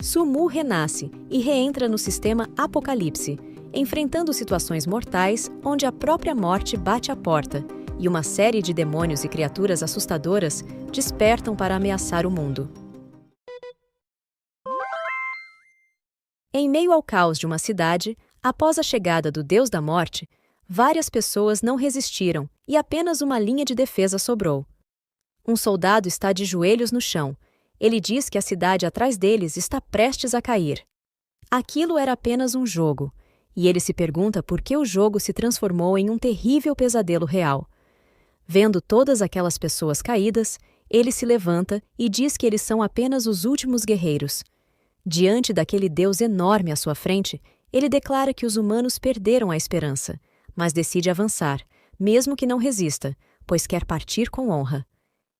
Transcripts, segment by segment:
Su-Mu renasce e reentra no sistema Apocalipse, enfrentando situações mortais onde a própria morte bate à porta e uma série de demônios e criaturas assustadoras despertam para ameaçar o mundo. Em meio ao caos de uma cidade, após a chegada do Deus da Morte, várias pessoas não resistiram e apenas uma linha de defesa sobrou. Um soldado está de joelhos no chão. Ele diz que a cidade atrás deles está prestes a cair. Aquilo era apenas um jogo, e ele se pergunta por que o jogo se transformou em um terrível pesadelo real. Vendo todas aquelas pessoas caídas, ele se levanta e diz que eles são apenas os últimos guerreiros. Diante daquele Deus enorme à sua frente, ele declara que os humanos perderam a esperança, mas decide avançar, mesmo que não resista, pois quer partir com honra.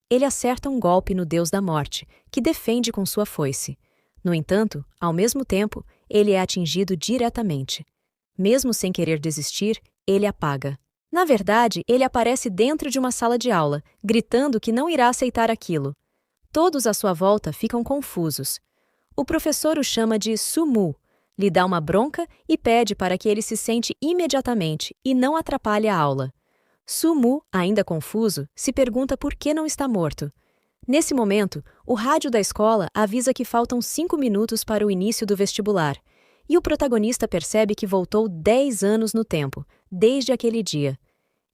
Ele acerta um golpe no Deus da Morte, que defende com sua foice. No entanto, ao mesmo tempo, ele é atingido diretamente. Mesmo sem querer desistir, ele apaga. Na verdade, ele aparece dentro de uma sala de aula, gritando que não irá aceitar aquilo. Todos à sua volta ficam confusos. O professor o chama de Su-Mu, lhe dá uma bronca e pede para que ele se sente imediatamente e não atrapalhe a aula. Su-Mu, ainda confuso, se pergunta por que não está morto. Nesse momento, o rádio da escola avisa que faltam 5 minutos para o início do vestibular, e o protagonista percebe que voltou 10 anos no tempo, desde aquele dia.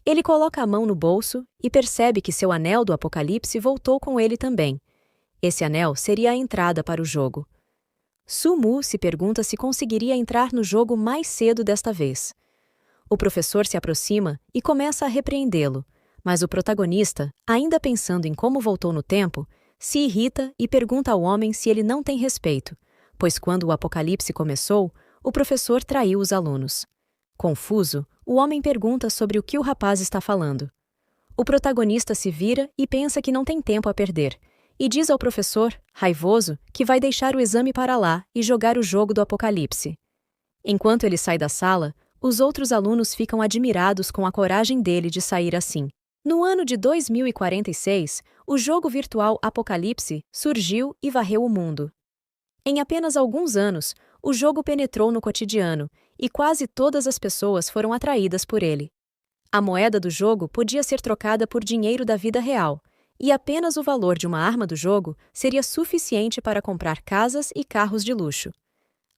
Ele coloca a mão no bolso e percebe que seu anel do Apocalipse voltou com ele também. Esse anel seria a entrada para o jogo. Su-Mu se pergunta se conseguiria entrar no jogo mais cedo desta vez. O professor se aproxima e começa a repreendê-lo, mas o protagonista, ainda pensando em como voltou no tempo, se irrita e pergunta ao homem se ele não tem respeito, pois quando o Apocalipse começou, o professor traiu os alunos. Confuso, o homem pergunta sobre o que o rapaz está falando. O protagonista se vira e pensa que não tem tempo a perder, e diz ao professor, raivoso, que vai deixar o exame para lá e jogar o jogo do Apocalipse. Enquanto ele sai da sala, os outros alunos ficam admirados com a coragem dele de sair assim. No ano de 2046, o jogo virtual Apocalipse surgiu e varreu o mundo. Em apenas alguns anos, o jogo penetrou no cotidiano e quase todas as pessoas foram atraídas por ele. A moeda do jogo podia ser trocada por dinheiro da vida real, e apenas o valor de uma arma do jogo seria suficiente para comprar casas e carros de luxo.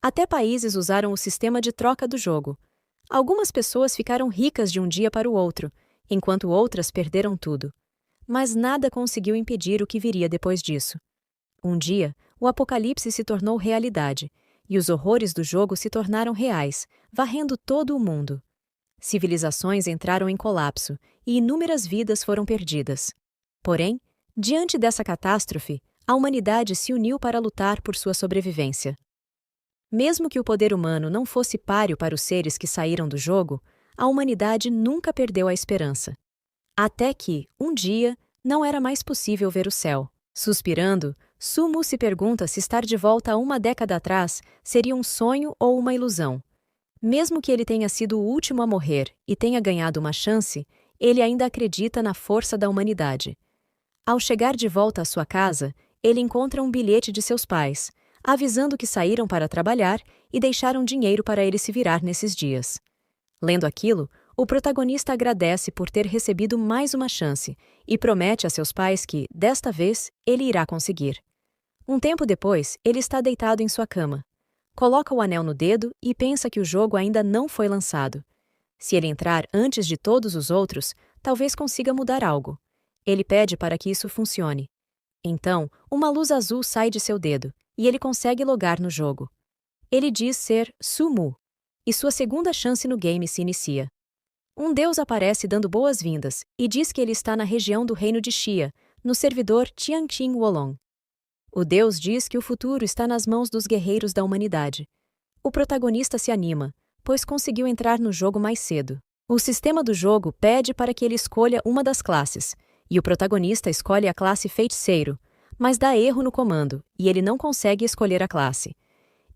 Até países usaram o sistema de troca do jogo. Algumas pessoas ficaram ricas de um dia para o outro, enquanto outras perderam tudo. Mas nada conseguiu impedir o que viria depois disso. Um dia, o apocalipse se tornou realidade, e os horrores do jogo se tornaram reais, varrendo todo o mundo. Civilizações entraram em colapso, e inúmeras vidas foram perdidas. Porém, diante dessa catástrofe, a humanidade se uniu para lutar por sua sobrevivência. Mesmo que o poder humano não fosse páreo para os seres que saíram do jogo, a humanidade nunca perdeu a esperança. Até que, um dia, não era mais possível ver o céu. Suspirando, Su-Mu se pergunta se estar de volta a uma década atrás seria um sonho ou uma ilusão. Mesmo que ele tenha sido o último a morrer e tenha ganhado uma chance, ele ainda acredita na força da humanidade. Ao chegar de volta à sua casa, ele encontra um bilhete de seus pais, avisando que saíram para trabalhar e deixaram dinheiro para ele se virar nesses dias. Lendo aquilo, o protagonista agradece por ter recebido mais uma chance e promete a seus pais que, desta vez, ele irá conseguir. Um tempo depois, ele está deitado em sua cama. Coloca o anel no dedo e pensa que o jogo ainda não foi lançado. Se ele entrar antes de todos os outros, talvez consiga mudar algo. Ele pede para que isso funcione. Então, uma luz azul sai de seu dedo, e ele consegue logar no jogo. Ele diz ser Su-Mu, e sua segunda chance no game se inicia. Um deus aparece dando boas-vindas, e diz que ele está na região do reino de Xia, no servidor Tianqing Wolong. O deus diz que o futuro está nas mãos dos guerreiros da humanidade. O protagonista se anima, pois conseguiu entrar no jogo mais cedo. O sistema do jogo pede para que ele escolha uma das classes, e o protagonista escolhe a classe feiticeiro, mas dá erro no comando, e ele não consegue escolher a classe.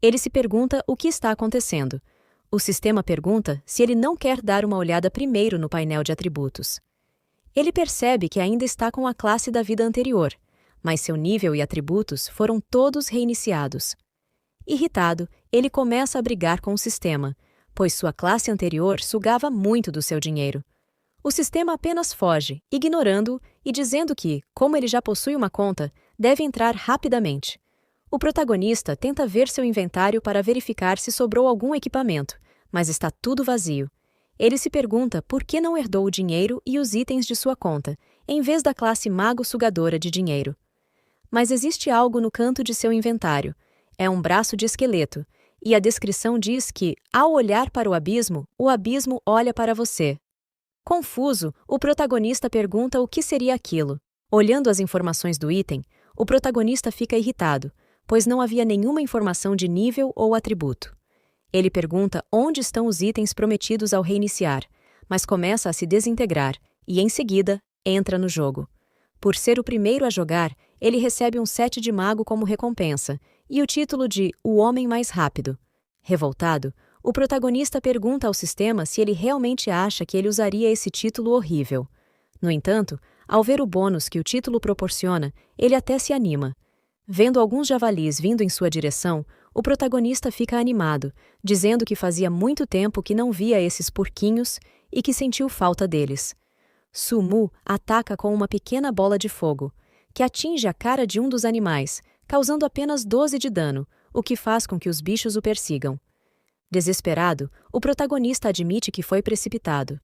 Ele se pergunta o que está acontecendo. O sistema pergunta se ele não quer dar uma olhada primeiro no painel de atributos. Ele percebe que ainda está com a classe da vida anterior, mas seu nível e atributos foram todos reiniciados. Irritado, ele começa a brigar com o sistema, pois sua classe anterior sugava muito do seu dinheiro. O sistema apenas foge, ignorando-o e dizendo que, como ele já possui uma conta, deve entrar rapidamente. O protagonista tenta ver seu inventário para verificar se sobrou algum equipamento, mas está tudo vazio. Ele se pergunta por que não herdou o dinheiro e os itens de sua conta, em vez da classe mago sugadora de dinheiro. Mas existe algo no canto de seu inventário. É um braço de esqueleto, e a descrição diz que, ao olhar para o abismo olha para você. Confuso, o protagonista pergunta o que seria aquilo. Olhando as informações do item, o protagonista fica irritado, pois não havia nenhuma informação de nível ou atributo. Ele pergunta onde estão os itens prometidos ao reiniciar, mas começa a se desintegrar e, em seguida, entra no jogo. Por ser o primeiro a jogar, ele recebe um set de mago como recompensa e o título de O Homem Mais Rápido. Revoltado, o protagonista pergunta ao sistema se ele realmente acha que ele usaria esse título horrível. No entanto, ao ver o bônus que o título proporciona, ele até se anima. Vendo alguns javalis vindo em sua direção, o protagonista fica animado, dizendo que fazia muito tempo que não via esses porquinhos e que sentiu falta deles. Sumu ataca com uma pequena bola de fogo, que atinge a cara de um dos animais, causando apenas 12 de dano, o que faz com que os bichos o persigam. Desesperado, o protagonista admite que foi precipitado.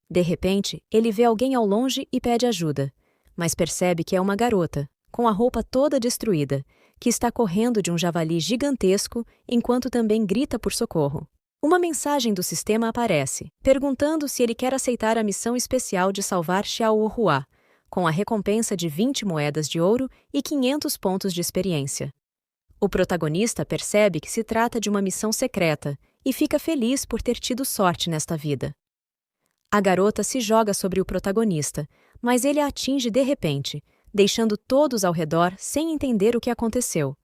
De repente, ele vê alguém ao longe e pede ajuda, mas percebe que é uma garota, com a roupa toda destruída, que está correndo de um javali gigantesco enquanto também grita por socorro. Uma mensagem do sistema aparece, perguntando se ele quer aceitar a missão especial de salvar Xiaohua, com a recompensa de 20 moedas de ouro e 500 pontos de experiência. O protagonista percebe que se trata de uma missão secreta e fica feliz por ter tido sorte nesta vida. A garota se joga sobre o protagonista, mas ele a atinge de repente, deixando todos ao redor sem entender o que aconteceu.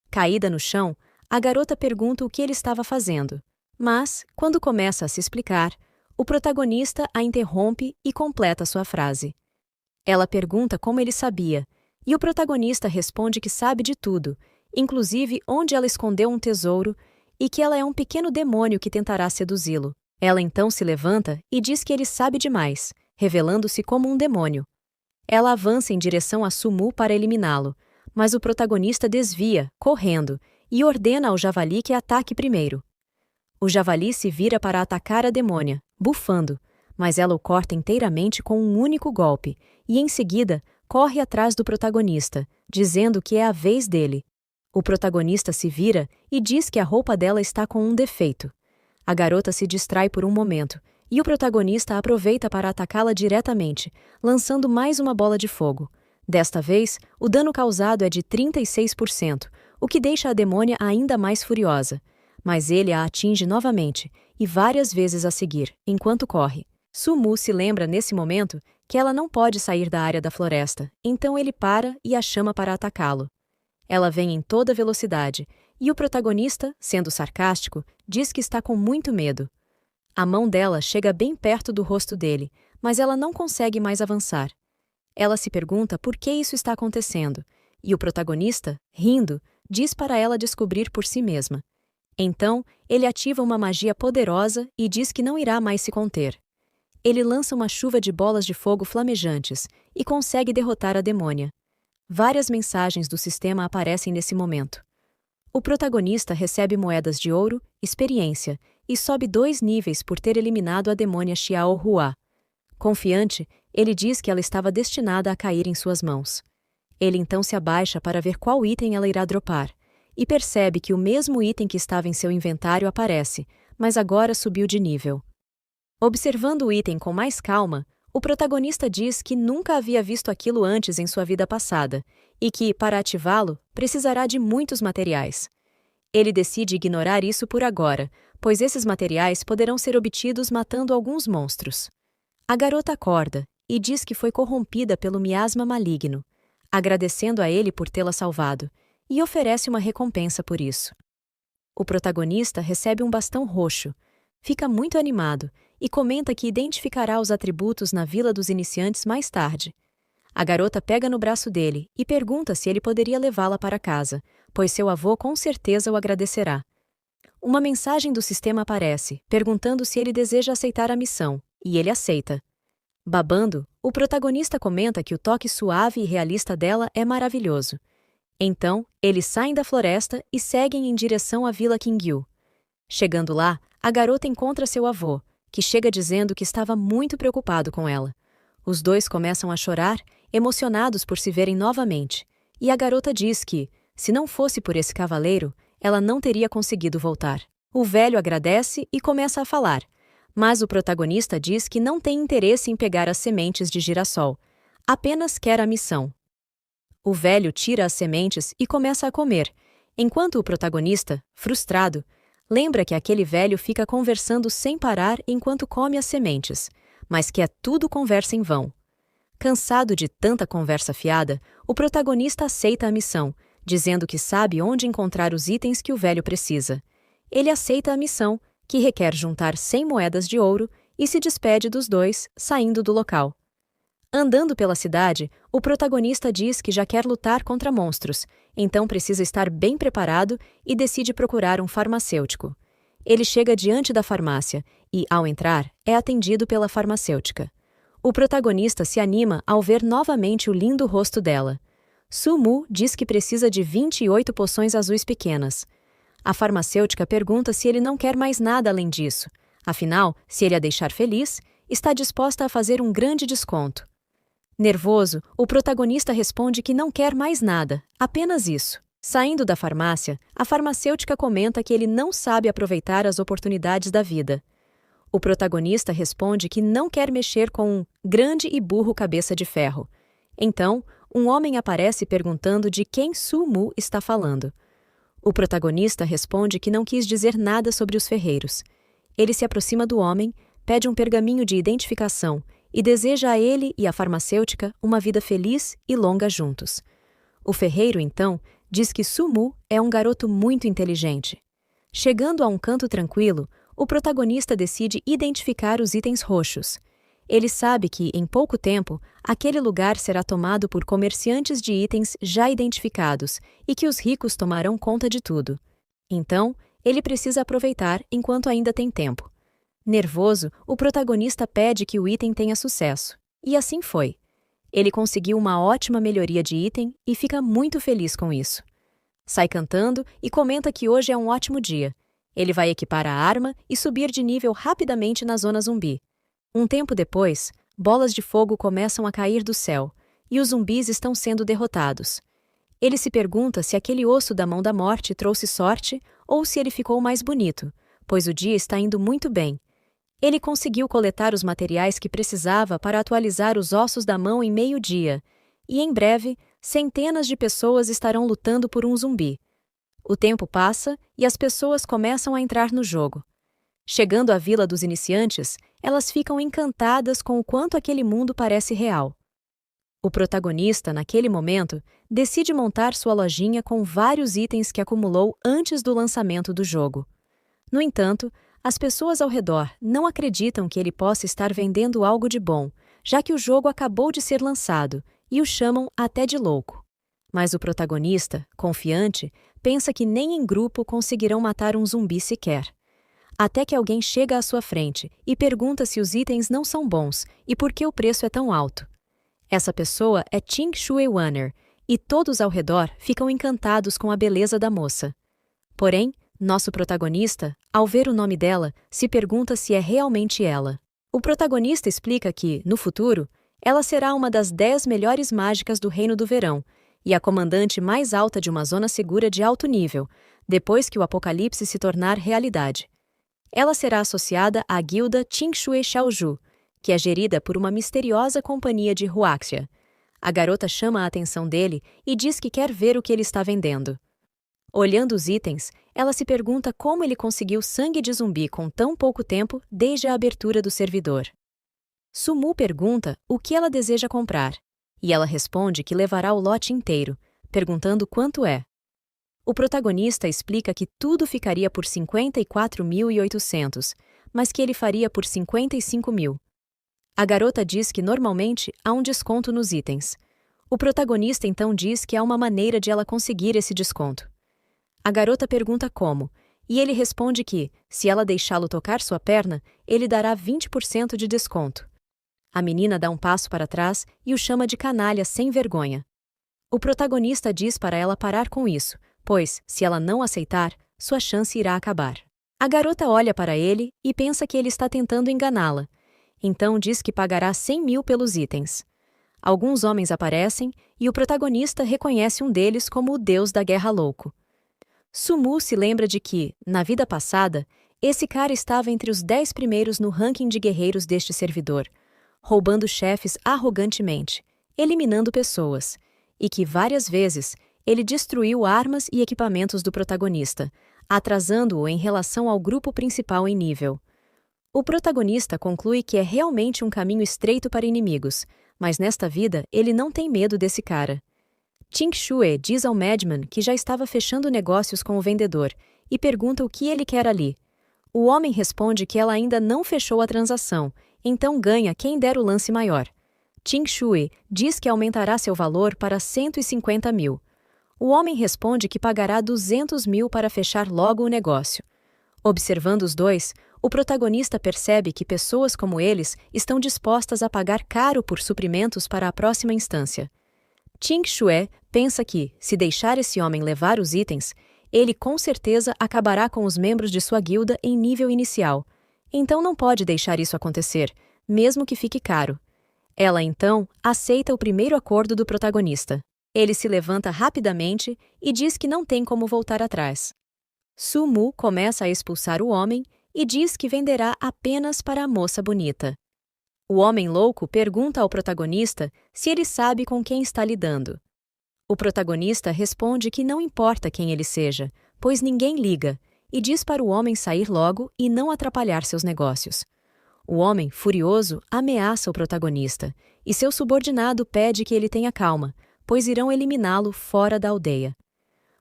Caída no chão, a garota pergunta o que ele estava fazendo, mas, quando começa a se explicar, o protagonista a interrompe e completa sua frase. Ela pergunta como ele sabia, e o protagonista responde que sabe de tudo, inclusive onde ela escondeu um tesouro e que ela é um pequeno demônio que tentará seduzi-lo. Ela então se levanta e diz que ele sabe demais, revelando-se como um demônio. Ela avança em direção a Sumu para eliminá-lo, mas o protagonista desvia, correndo, e ordena ao javali que ataque primeiro. O javali se vira para atacar a demônia, bufando, mas ela o corta inteiramente com um único golpe, e em seguida corre atrás do protagonista, dizendo que é a vez dele. O protagonista se vira e diz que a roupa dela está com um defeito. A garota se distrai por um momento, e o protagonista aproveita para atacá-la diretamente, lançando mais uma bola de fogo. Desta vez, o dano causado é de 36%, o que deixa a demônia ainda mais furiosa. Mas ele a atinge novamente, e várias vezes a seguir, enquanto corre. Sumu se lembra nesse momento que ela não pode sair da área da floresta, então ele para e a chama para atacá-lo. Ela vem em toda velocidade, e o protagonista, sendo sarcástico, diz que está com muito medo. A mão dela chega bem perto do rosto dele, mas ela não consegue mais avançar. Ela se pergunta por que isso está acontecendo, e o protagonista, rindo, diz para ela descobrir por si mesma. Então, ele ativa uma magia poderosa e diz que não irá mais se conter. Ele lança uma chuva de bolas de fogo flamejantes e consegue derrotar a demônia. Várias mensagens do sistema aparecem nesse momento. O protagonista recebe moedas de ouro, experiência, e sobe 2 níveis por ter eliminado a demônia Xiaohua. Confiante, ele diz que ela estava destinada a cair em suas mãos. Ele então se abaixa para ver qual item ela irá dropar, e percebe que o mesmo item que estava em seu inventário aparece, mas agora subiu de nível. Observando o item com mais calma, o protagonista diz que nunca havia visto aquilo antes em sua vida passada, e que, para ativá-lo, precisará de muitos materiais. Ele decide ignorar isso por agora, pois esses materiais poderão ser obtidos matando alguns monstros. A garota acorda e diz que foi corrompida pelo miasma maligno, agradecendo a ele por tê-la salvado, e oferece uma recompensa por isso. O protagonista recebe um bastão roxo, fica muito animado e comenta que identificará os atributos na Vila dos Iniciantes mais tarde. A garota pega no braço dele e pergunta se ele poderia levá-la para casa, pois seu avô com certeza o agradecerá. Uma mensagem do sistema aparece, perguntando se ele deseja aceitar a missão, e ele aceita. Babando, o protagonista comenta que o toque suave e realista dela é maravilhoso. Então, eles saem da floresta e seguem em direção à Vila Kingyu. Chegando lá, a garota encontra seu avô, que chega dizendo que estava muito preocupado com ela. Os dois começam a chorar, emocionados por se verem novamente, e a garota diz que, se não fosse por esse cavaleiro, ela não teria conseguido voltar. O velho agradece e começa a falar, mas o protagonista diz que não tem interesse em pegar as sementes de girassol, apenas quer a missão. O velho tira as sementes e começa a comer, enquanto o protagonista, frustrado, lembra que aquele velho fica conversando sem parar enquanto come as sementes, mas que é tudo conversa em vão. Cansado de tanta conversa fiada, o protagonista aceita a missão, dizendo que sabe onde encontrar os itens que o velho precisa. Ele aceita a missão, que requer juntar 100 moedas de ouro, e se despede dos dois, saindo do local. Andando pela cidade, o protagonista diz que já quer lutar contra monstros, então precisa estar bem preparado e decide procurar um farmacêutico. Ele chega diante da farmácia e, ao entrar, é atendido pela farmacêutica. O protagonista se anima ao ver novamente o lindo rosto dela. Su-mu diz que precisa de 28 poções azuis pequenas. A farmacêutica pergunta se ele não quer mais nada além disso. Afinal, se ele a deixar feliz, está disposta a fazer um grande desconto. Nervoso, o protagonista responde que não quer mais nada, apenas isso. Saindo da farmácia, a farmacêutica comenta que ele não sabe aproveitar as oportunidades da vida. O protagonista responde que não quer mexer com um grande e burro cabeça de ferro. Então, um homem aparece perguntando de quem Su-mu está falando. O protagonista responde que não quis dizer nada sobre os ferreiros. Ele se aproxima do homem, pede um pergaminho de identificação e deseja a ele e à farmacêutica uma vida feliz e longa juntos. O ferreiro, então, diz que Su-mu é um garoto muito inteligente. Chegando a um canto tranquilo, o protagonista decide identificar os itens roxos. Ele sabe que, em pouco tempo, aquele lugar será tomado por comerciantes de itens já identificados e que os ricos tomarão conta de tudo. Então, ele precisa aproveitar enquanto ainda tem tempo. Nervoso, o protagonista pede que o item tenha sucesso. E assim foi. Ele conseguiu uma ótima melhoria de item e fica muito feliz com isso. Sai cantando e comenta que hoje é um ótimo dia. Ele vai equipar a arma e subir de nível rapidamente na zona zumbi. Um tempo depois, bolas de fogo começam a cair do céu, e os zumbis estão sendo derrotados. Ele se pergunta se aquele osso da mão da morte trouxe sorte ou se ele ficou mais bonito, pois o dia está indo muito bem. Ele conseguiu coletar os materiais que precisava para atualizar os ossos da mão em meio-dia, e em breve, centenas de pessoas estarão lutando por um zumbi. O tempo passa e as pessoas começam a entrar no jogo. Chegando à Vila dos Iniciantes, elas ficam encantadas com o quanto aquele mundo parece real. O protagonista, naquele momento, decide montar sua lojinha com vários itens que acumulou antes do lançamento do jogo. No entanto, as pessoas ao redor não acreditam que ele possa estar vendendo algo de bom, já que o jogo acabou de ser lançado, e o chamam até de louco. Mas o protagonista, confiante, pensa que nem em grupo conseguirão matar um zumbi sequer. Até que alguém chega à sua frente e pergunta se os itens não são bons e por que o preço é tão alto. Essa pessoa é Ching Shui-Wanner, e todos ao redor ficam encantados com a beleza da moça. Porém, nosso protagonista, ao ver o nome dela, se pergunta se é realmente ela. O protagonista explica que, no futuro, ela será uma das 10 melhores mágicas do Reino do Verão e a comandante mais alta de uma zona segura de alto nível, depois que o apocalipse se tornar realidade. Ela será associada à guilda Qingshui Xiaoju, que é gerida por uma misteriosa companhia de Huaxia. A garota chama a atenção dele e diz que quer ver o que ele está vendendo. Olhando os itens, ela se pergunta como ele conseguiu sangue de zumbi com tão pouco tempo desde a abertura do servidor. Su-mu pergunta o que ela deseja comprar, e ela responde que levará o lote inteiro, perguntando quanto é. O protagonista explica que tudo ficaria por 54.800, mas que ele faria por 55 mil. A garota diz que normalmente há um desconto nos itens. O protagonista então diz que há uma maneira de ela conseguir esse desconto. A garota pergunta como, e ele responde que, se ela deixá-lo tocar sua perna, ele dará 20% de desconto. A menina dá um passo para trás e o chama de canalha sem vergonha. O protagonista diz para ela parar com isso, pois, se ela não aceitar, sua chance irá acabar. A garota olha para ele e pensa que ele está tentando enganá-la. Então diz que pagará 100 mil pelos itens. Alguns homens aparecem e o protagonista reconhece um deles como o deus da guerra louco. Sumu se lembra de que, na vida passada, esse cara estava entre os 10 primeiros no ranking de guerreiros deste servidor, roubando chefes arrogantemente, eliminando pessoas, e que várias vezes ele destruiu armas e equipamentos do protagonista, atrasando-o em relação ao grupo principal em nível. O protagonista conclui que é realmente um caminho estreito para inimigos, mas nesta vida ele não tem medo desse cara. Ting Shui diz ao Madman que já estava fechando negócios com o vendedor e pergunta o que ele quer ali. O homem responde que ela ainda não fechou a transação, então ganha quem der o lance maior. Ting Shui diz que aumentará seu valor para 150 mil. O homem responde que pagará 200 mil para fechar logo o negócio. Observando os dois, o protagonista percebe que pessoas como eles estão dispostas a pagar caro por suprimentos para a próxima instância. Ting Shui pensa que, se deixar esse homem levar os itens, ele com certeza acabará com os membros de sua guilda em nível inicial. Então não pode deixar isso acontecer, mesmo que fique caro. Ela então aceita o primeiro acordo do protagonista. Ele se levanta rapidamente e diz que não tem como voltar atrás. Sumu começa a expulsar o homem e diz que venderá apenas para a moça bonita. O homem louco pergunta ao protagonista se ele sabe com quem está lidando. O protagonista responde que não importa quem ele seja, pois ninguém liga, e diz para o homem sair logo e não atrapalhar seus negócios. O homem, furioso, ameaça o protagonista, e seu subordinado pede que ele tenha calma, pois irão eliminá-lo fora da aldeia.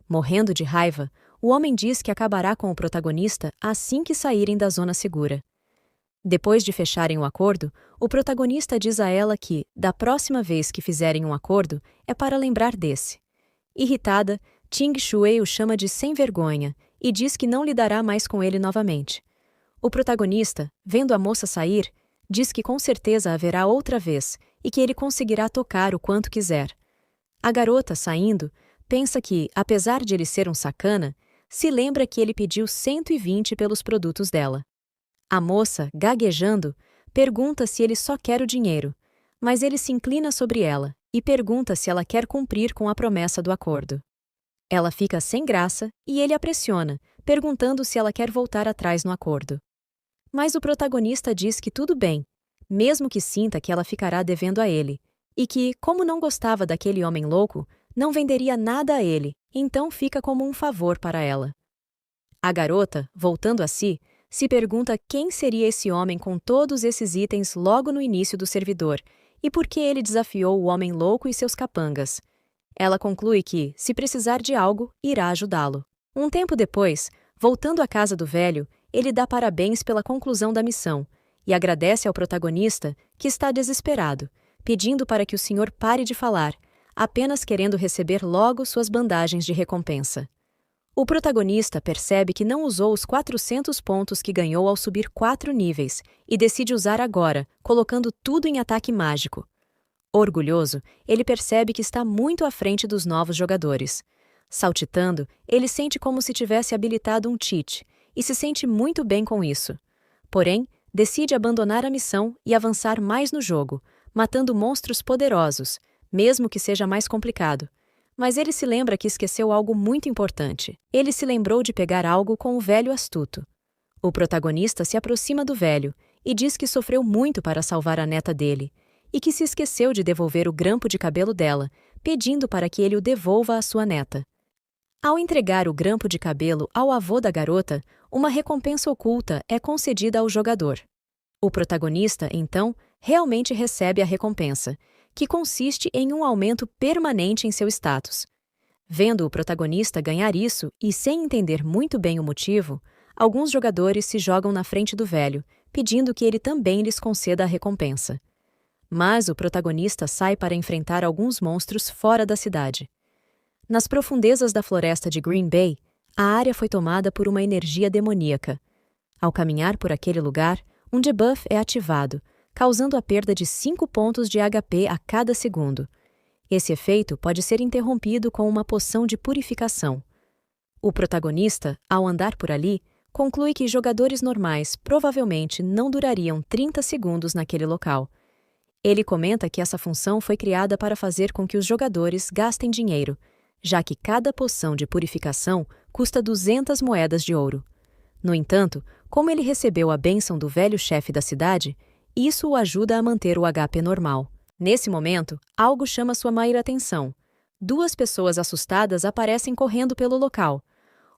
Morrendo de raiva, o homem diz que acabará com o protagonista assim que saírem da zona segura. Depois de fecharem o acordo, o protagonista diz a ela que, da próxima vez que fizerem um acordo, é para lembrar desse. Irritada, Ting Shui o chama de sem vergonha e diz que não lidará mais com ele novamente. O protagonista, vendo a moça sair, diz que com certeza haverá outra vez e que ele conseguirá tocar o quanto quiser. A garota, saindo, pensa que, apesar de ele ser um sacana, se lembra que ele pediu 120 pelos produtos dela. A moça, gaguejando, pergunta se ele só quer o dinheiro, mas ele se inclina sobre ela e pergunta se ela quer cumprir com a promessa do acordo. Ela fica sem graça e ele a pressiona, perguntando se ela quer voltar atrás no acordo. Mas o protagonista diz que tudo bem, mesmo que sinta que ela ficará devendo a ele, e que, como não gostava daquele homem louco, não venderia nada a ele, então fica como um favor para ela. A garota, voltando a si, se pergunta quem seria esse homem com todos esses itens logo no início do servidor e por que ele desafiou o homem louco e seus capangas. Ela conclui que, se precisar de algo, irá ajudá-lo. Um tempo depois, voltando à casa do velho, ele dá parabéns pela conclusão da missão e agradece ao protagonista, que está desesperado, pedindo para que o senhor pare de falar, apenas querendo receber logo suas bandagens de recompensa. O protagonista percebe que não usou os 400 pontos que ganhou ao subir 4 níveis e decide usar agora, colocando tudo em ataque mágico. Orgulhoso, ele percebe que está muito à frente dos novos jogadores. Saltitando, ele sente como se tivesse habilitado um cheat e se sente muito bem com isso. Porém, decide abandonar a missão e avançar mais no jogo, matando monstros poderosos, mesmo que seja mais complicado. Mas ele se lembra que esqueceu algo muito importante. Ele se lembrou de pegar algo com o velho astuto. O protagonista se aproxima do velho e diz que sofreu muito para salvar a neta dele, e que se esqueceu de devolver o grampo de cabelo dela, pedindo para que ele o devolva à sua neta. Ao entregar o grampo de cabelo ao avô da garota, uma recompensa oculta é concedida ao jogador. O protagonista, então, realmente recebe a recompensa, que consiste em um aumento permanente em seu status. Vendo o protagonista ganhar isso e sem entender muito bem o motivo, alguns jogadores se jogam na frente do velho, pedindo que ele também lhes conceda a recompensa. Mas o protagonista sai para enfrentar alguns monstros fora da cidade. Nas profundezas da floresta de Green Bay, a área foi tomada por uma energia demoníaca. Ao caminhar por aquele lugar, um debuff é ativado, causando a perda de 5 pontos de HP a cada segundo. Esse efeito pode ser interrompido com uma poção de purificação. O protagonista, ao andar por ali, conclui que jogadores normais provavelmente não durariam 30 segundos naquele local. Ele comenta que essa função foi criada para fazer com que os jogadores gastem dinheiro, já que cada poção de purificação custa 200 moedas de ouro. No entanto, como ele recebeu a bênção do velho chefe da cidade, isso o ajuda a manter o HP normal. Nesse momento, algo chama sua maior atenção. 2 pessoas assustadas aparecem correndo pelo local.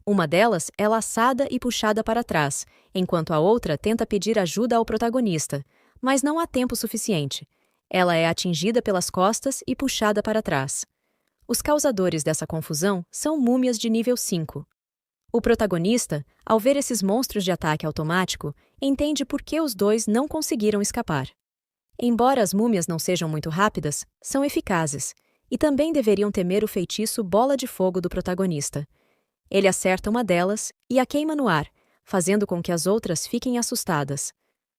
Uma delas é laçada e puxada para trás, enquanto a outra tenta pedir ajuda ao protagonista, mas não há tempo suficiente. Ela é atingida pelas costas e puxada para trás. Os causadores dessa confusão são múmias de nível 5. O protagonista, ao ver esses monstros de ataque automático, entende por que os dois não conseguiram escapar. Embora as múmias não sejam muito rápidas, são eficazes, e também deveriam temer o feitiço Bola de Fogo do protagonista. Ele acerta uma delas e a queima no ar, fazendo com que as outras fiquem assustadas.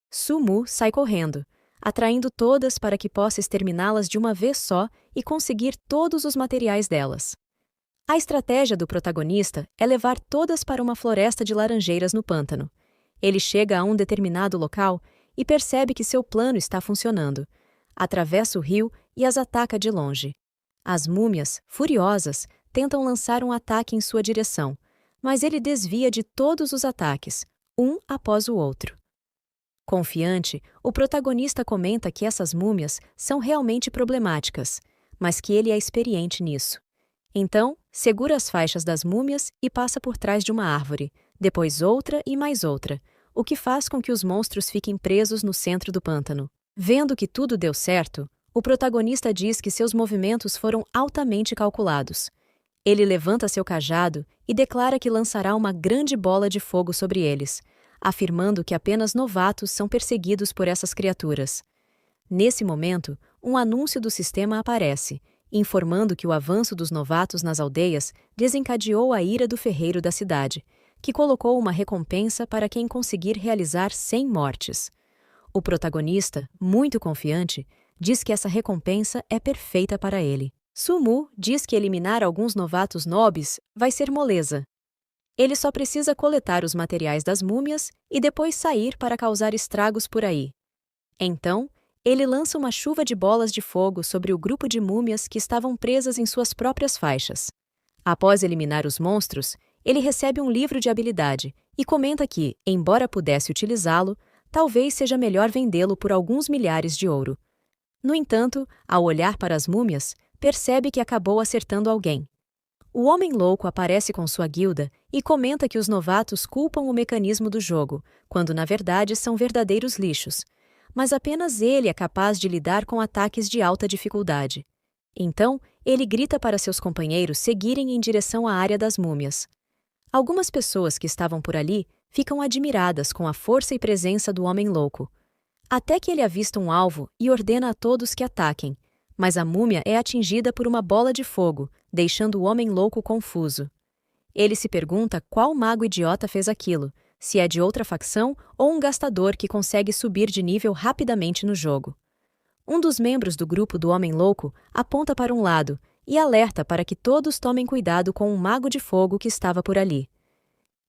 Su-Mu sai correndo, atraindo todas para que possa exterminá-las de uma vez só e conseguir todos os materiais delas. A estratégia do protagonista é levar todas para uma floresta de laranjeiras no pântano. Ele chega a um determinado local e percebe que seu plano está funcionando. Atravessa o rio e as ataca de longe. As múmias, furiosas, tentam lançar um ataque em sua direção, mas ele desvia de todos os ataques, um após o outro. Confiante, o protagonista comenta que essas múmias são realmente problemáticas, mas que ele é experiente nisso. Então, segura as faixas das múmias e passa por trás de uma árvore, depois outra e mais outra, o que faz com que os monstros fiquem presos no centro do pântano. Vendo que tudo deu certo, o protagonista diz que seus movimentos foram altamente calculados. Ele levanta seu cajado e declara que lançará uma grande bola de fogo sobre eles, afirmando que apenas novatos são perseguidos por essas criaturas. Nesse momento, um anúncio do sistema aparece, informando que o avanço dos novatos nas aldeias desencadeou a ira do ferreiro da cidade, que colocou uma recompensa para quem conseguir realizar 100 mortes. O protagonista, muito confiante, diz que essa recompensa é perfeita para ele. Su-Mu diz que eliminar alguns novatos nobres vai ser moleza. Ele só precisa coletar os materiais das múmias e depois sair para causar estragos por aí. Então, ele lança uma chuva de bolas de fogo sobre o grupo de múmias que estavam presas em suas próprias faixas. Após eliminar os monstros, ele recebe um livro de habilidade e comenta que, embora pudesse utilizá-lo, talvez seja melhor vendê-lo por alguns milhares de ouro. No entanto, ao olhar para as múmias, percebe que acabou acertando alguém. O Homem Louco aparece com sua guilda e comenta que os novatos culpam o mecanismo do jogo, quando na verdade são verdadeiros lixos, mas apenas ele é capaz de lidar com ataques de alta dificuldade. Então, ele grita para seus companheiros seguirem em direção à área das múmias. Algumas pessoas que estavam por ali ficam admiradas com a força e presença do Homem Louco, até que ele avista um alvo e ordena a todos que ataquem, mas a múmia é atingida por uma bola de fogo, deixando o Homem Louco confuso. Ele se pergunta qual mago idiota fez aquilo, se é de outra facção ou um gastador que consegue subir de nível rapidamente no jogo. Um dos membros do grupo do Homem Louco aponta para um lado e alerta para que todos tomem cuidado com um mago de fogo que estava por ali.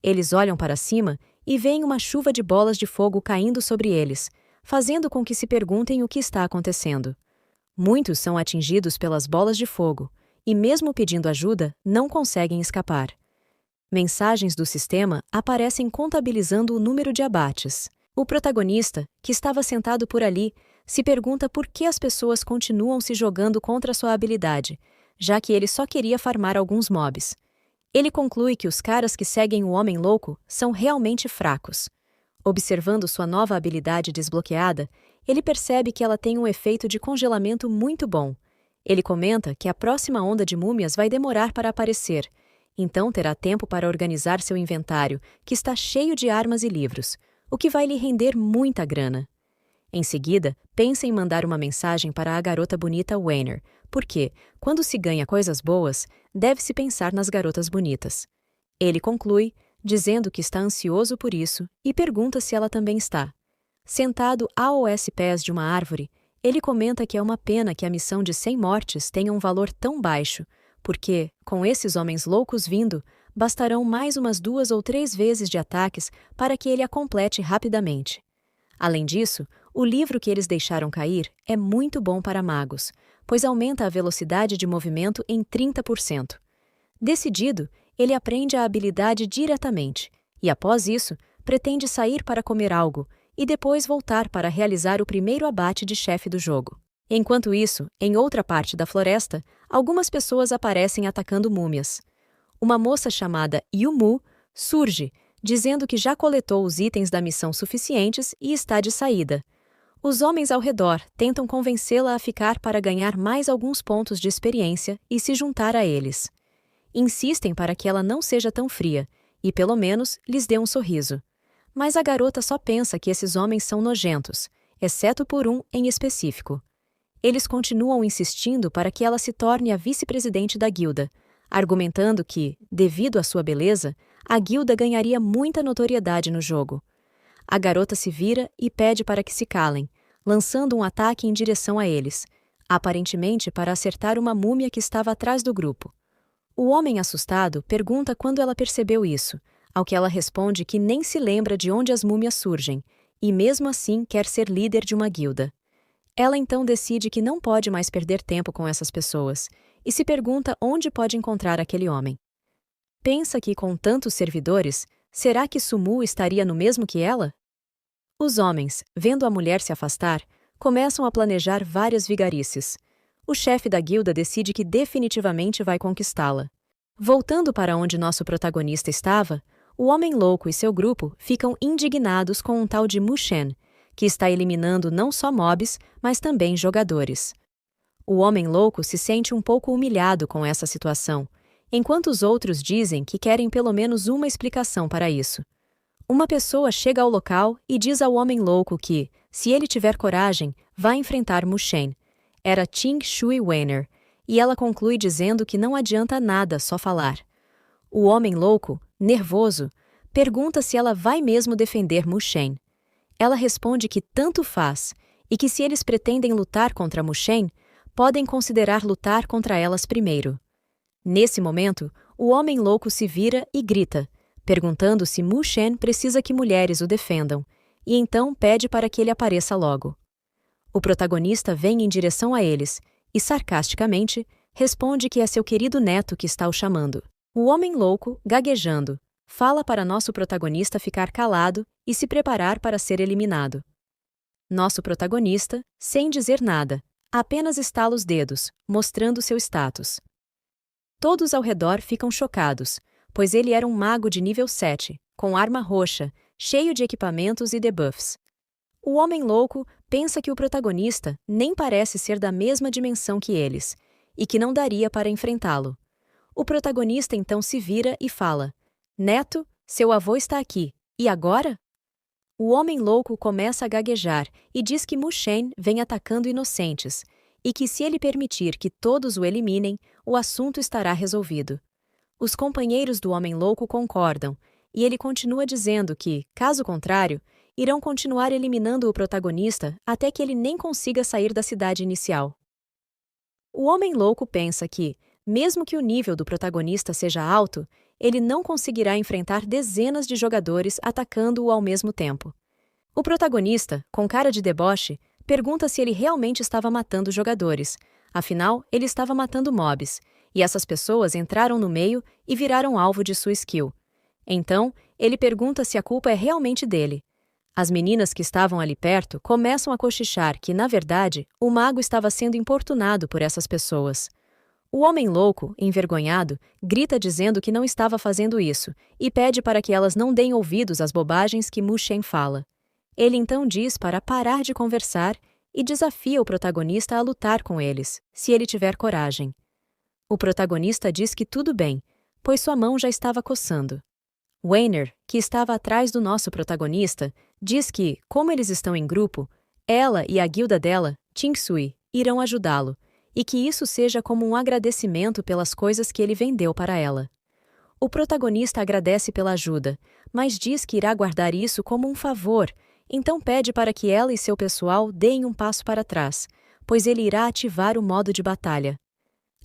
Eles olham para cima e veem uma chuva de bolas de fogo caindo sobre eles, fazendo com que se perguntem o que está acontecendo. Muitos são atingidos pelas bolas de fogo e, mesmo pedindo ajuda, não conseguem escapar. Mensagens do sistema aparecem contabilizando o número de abates. O protagonista, que estava sentado por ali, se pergunta por que as pessoas continuam se jogando contra sua habilidade, já que ele só queria farmar alguns mobs. Ele conclui que os caras que seguem o Homem Louco são realmente fracos. Observando sua nova habilidade desbloqueada, ele percebe que ela tem um efeito de congelamento muito bom. Ele comenta que a próxima onda de múmias vai demorar para aparecer, então terá tempo para organizar seu inventário, que está cheio de armas e livros, o que vai lhe render muita grana. Em seguida, pensa em mandar uma mensagem para a garota bonita Weiner, porque, quando se ganha coisas boas, deve-se pensar nas garotas bonitas. Ele conclui, dizendo que está ansioso por isso, e pergunta se ela também está. Sentado aos pés de uma árvore, ele comenta que é uma pena que a missão de 100 mortes tenha um valor tão baixo, porque, com esses homens loucos vindo, bastarão mais umas 2 ou 3 vezes de ataques para que ele a complete rapidamente. Além disso, o livro que eles deixaram cair é muito bom para magos, pois aumenta a velocidade de movimento em 30%. Decidido, ele aprende a habilidade diretamente e, após isso, pretende sair para comer algo e depois voltar para realizar o primeiro abate de chefe do jogo. Enquanto isso, em outra parte da floresta, algumas pessoas aparecem atacando múmias. Uma moça chamada Yumu surge, dizendo que já coletou os itens da missão suficientes e está de saída. Os homens ao redor tentam convencê-la a ficar para ganhar mais alguns pontos de experiência e se juntar a eles. Insistem para que ela não seja tão fria e, pelo menos, lhes dê um sorriso. Mas a garota só pensa que esses homens são nojentos, exceto por um em específico. Eles continuam insistindo para que ela se torne a vice-presidente da guilda, argumentando que, devido à sua beleza, a guilda ganharia muita notoriedade no jogo. A garota se vira e pede para que se calem, lançando um ataque em direção a eles, aparentemente para acertar uma múmia que estava atrás do grupo. O homem assustado pergunta quando ela percebeu isso, ao que ela responde que nem se lembra de onde as múmias surgem, e mesmo assim quer ser líder de uma guilda. Ela então decide que não pode mais perder tempo com essas pessoas, e se pergunta onde pode encontrar aquele homem. Pensa que, com tantos servidores, será que Sumu estaria no mesmo que ela? Os homens, vendo a mulher se afastar, começam a planejar várias vigarices. O chefe da guilda decide que definitivamente vai conquistá-la. Voltando para onde nosso protagonista estava, o homem louco e seu grupo ficam indignados com um tal de Mushen, que está eliminando não só mobs, mas também jogadores. O homem louco se sente um pouco humilhado com essa situação, enquanto os outros dizem que querem pelo menos uma explicação para isso. Uma pessoa chega ao local e diz ao homem louco que, se ele tiver coragem, vai enfrentar Mushen. Era Ting Shui Weiner, e ela conclui dizendo que não adianta nada só falar. O homem louco, nervoso, pergunta se ela vai mesmo defender Mushen. Ela responde que tanto faz, e que se eles pretendem lutar contra Mushen, podem considerar lutar contra elas primeiro. Nesse momento, o homem louco se vira e grita, perguntando se Mushen precisa que mulheres o defendam, e então pede para que ele apareça logo. O protagonista vem em direção a eles e, sarcasticamente, responde que é seu querido neto que está o chamando. O homem louco, gaguejando, fala para nosso protagonista ficar calado e se preparar para ser eliminado. Nosso protagonista, sem dizer nada, apenas estala os dedos, mostrando seu status. Todos ao redor ficam chocados, pois ele era um mago de nível 7, com arma roxa, cheio de equipamentos e debuffs. O homem louco pensa que o protagonista nem parece ser da mesma dimensão que eles, e que não daria para enfrentá-lo. O protagonista então se vira e fala: "Neto, seu avô está aqui, e agora?" O homem louco começa a gaguejar e diz que Mushen vem atacando inocentes, e que se ele permitir que todos o eliminem, o assunto estará resolvido. Os companheiros do homem louco concordam, e ele continua dizendo que, caso contrário, irão continuar eliminando o protagonista até que ele nem consiga sair da cidade inicial. O homem louco pensa que, mesmo que o nível do protagonista seja alto, ele não conseguirá enfrentar dezenas de jogadores atacando-o ao mesmo tempo. O protagonista, com cara de deboche, pergunta se ele realmente estava matando jogadores, afinal, ele estava matando mobs, e essas pessoas entraram no meio e viraram alvo de sua skill. Então, ele pergunta se a culpa é realmente dele. As meninas que estavam ali perto começam a cochichar que, na verdade, o mago estava sendo importunado por essas pessoas. O homem louco, envergonhado, grita dizendo que não estava fazendo isso e pede para que elas não deem ouvidos às bobagens que Mushen fala. Ele então diz para parar de conversar e desafia o protagonista a lutar com eles, se ele tiver coragem. O protagonista diz que tudo bem, pois sua mão já estava coçando. Weiner, que estava atrás do nosso protagonista, diz que, como eles estão em grupo, ela e a guilda dela, Tingsui, irão ajudá-lo, e que isso seja como um agradecimento pelas coisas que ele vendeu para ela. O protagonista agradece pela ajuda, mas diz que irá guardar isso como um favor, então pede para que ela e seu pessoal deem um passo para trás, pois ele irá ativar o modo de batalha.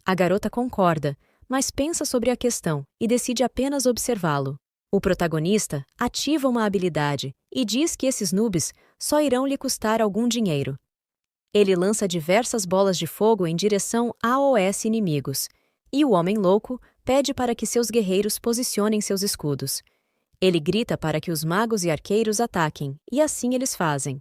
A garota concorda, mas pensa sobre a questão e decide apenas observá-lo. O protagonista ativa uma habilidade e diz que esses noobs só irão lhe custar algum dinheiro. Ele lança diversas bolas de fogo em direção aos inimigos, e o homem louco pede para que seus guerreiros posicionem seus escudos. Ele grita para que os magos e arqueiros ataquem, e assim eles fazem.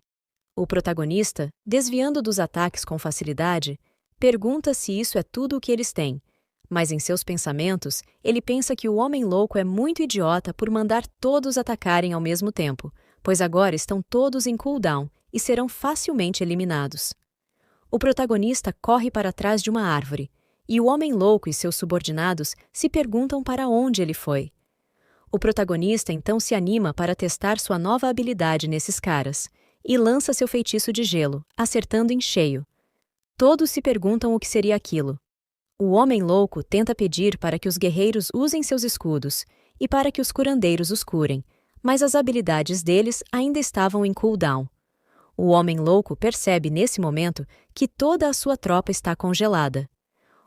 O protagonista, desviando dos ataques com facilidade, pergunta se isso é tudo o que eles têm, mas em seus pensamentos, ele pensa que o homem louco é muito idiota por mandar todos atacarem ao mesmo tempo, pois agora estão todos em cooldown e serão facilmente eliminados. O protagonista corre para trás de uma árvore, e o homem louco e seus subordinados se perguntam para onde ele foi. O protagonista então se anima para testar sua nova habilidade nesses caras, e lança seu feitiço de gelo, acertando em cheio. Todos se perguntam o que seria aquilo. O homem louco tenta pedir para que os guerreiros usem seus escudos e para que os curandeiros os curem, mas as habilidades deles ainda estavam em cooldown. O homem louco percebe nesse momento que toda a sua tropa está congelada.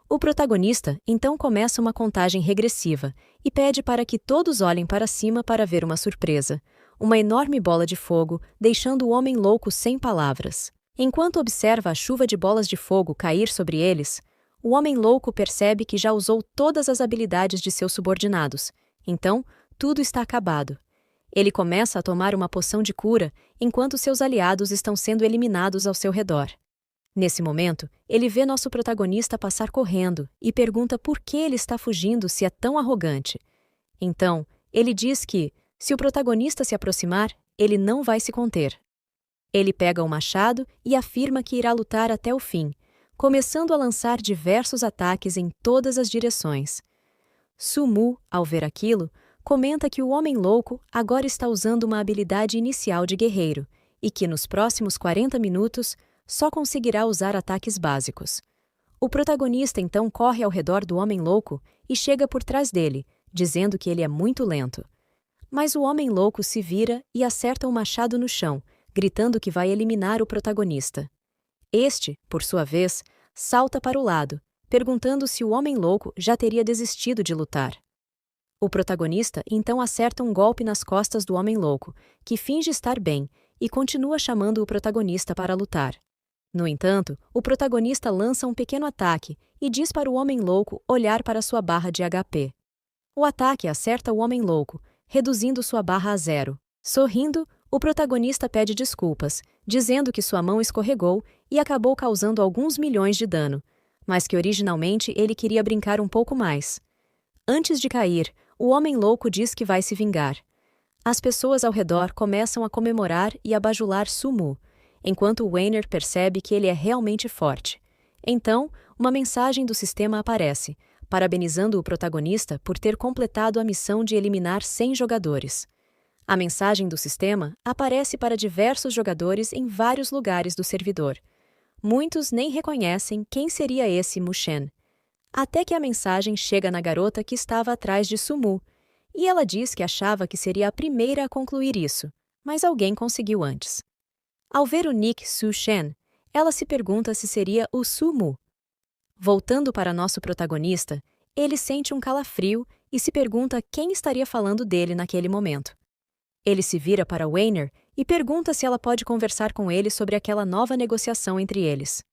O protagonista então começa uma contagem regressiva e pede para que todos olhem para cima para ver uma surpresa, uma enorme bola de fogo, deixando o homem louco sem palavras. Enquanto observa a chuva de bolas de fogo cair sobre eles, o homem louco percebe que já usou todas as habilidades de seus subordinados, então tudo está acabado. Ele começa a tomar uma poção de cura enquanto seus aliados estão sendo eliminados ao seu redor. Nesse momento, ele vê nosso protagonista passar correndo e pergunta por que ele está fugindo se é tão arrogante. Então, ele diz que, se o protagonista se aproximar, ele não vai se conter. Ele pega o machado e afirma que irá lutar até o fim, começando a lançar diversos ataques em todas as direções. Sumu, ao ver aquilo, comenta que o homem louco agora está usando uma habilidade inicial de guerreiro e que nos próximos 40 minutos só conseguirá usar ataques básicos. O protagonista então corre ao redor do homem louco e chega por trás dele, dizendo que ele é muito lento. Mas o homem louco se vira e acerta um machado no chão, gritando que vai eliminar o protagonista. Este, por sua vez, salta para o lado, perguntando se o homem louco já teria desistido de lutar. O protagonista então acerta um golpe nas costas do homem louco, que finge estar bem, e continua chamando o protagonista para lutar. No entanto, o protagonista lança um pequeno ataque e diz para o homem louco olhar para sua barra de HP. O ataque acerta o homem louco, reduzindo sua barra a 0. Sorrindo, o protagonista pede desculpas, dizendo que sua mão escorregou e acabou causando alguns milhões de dano, mas que originalmente ele queria brincar um pouco mais. Antes de cair, o homem louco diz que vai se vingar. As pessoas ao redor começam a comemorar e a bajular Sumu, enquanto Weiner percebe que ele é realmente forte. Então, uma mensagem do sistema aparece, parabenizando o protagonista por ter completado a missão de eliminar 100 jogadores. A mensagem do sistema aparece para diversos jogadores em vários lugares do servidor. Muitos nem reconhecem quem seria esse Mushen. Até que a mensagem chega na garota que estava atrás de Sumu, e ela diz que achava que seria a primeira a concluir isso, mas alguém conseguiu antes. Ao ver o nick Su Shen, ela se pergunta se seria o Sumu. Voltando para nosso protagonista, ele sente um calafrio e se pergunta quem estaria falando dele naquele momento. Ele se vira para Weiner e pergunta se ela pode conversar com ele sobre aquela nova negociação entre eles.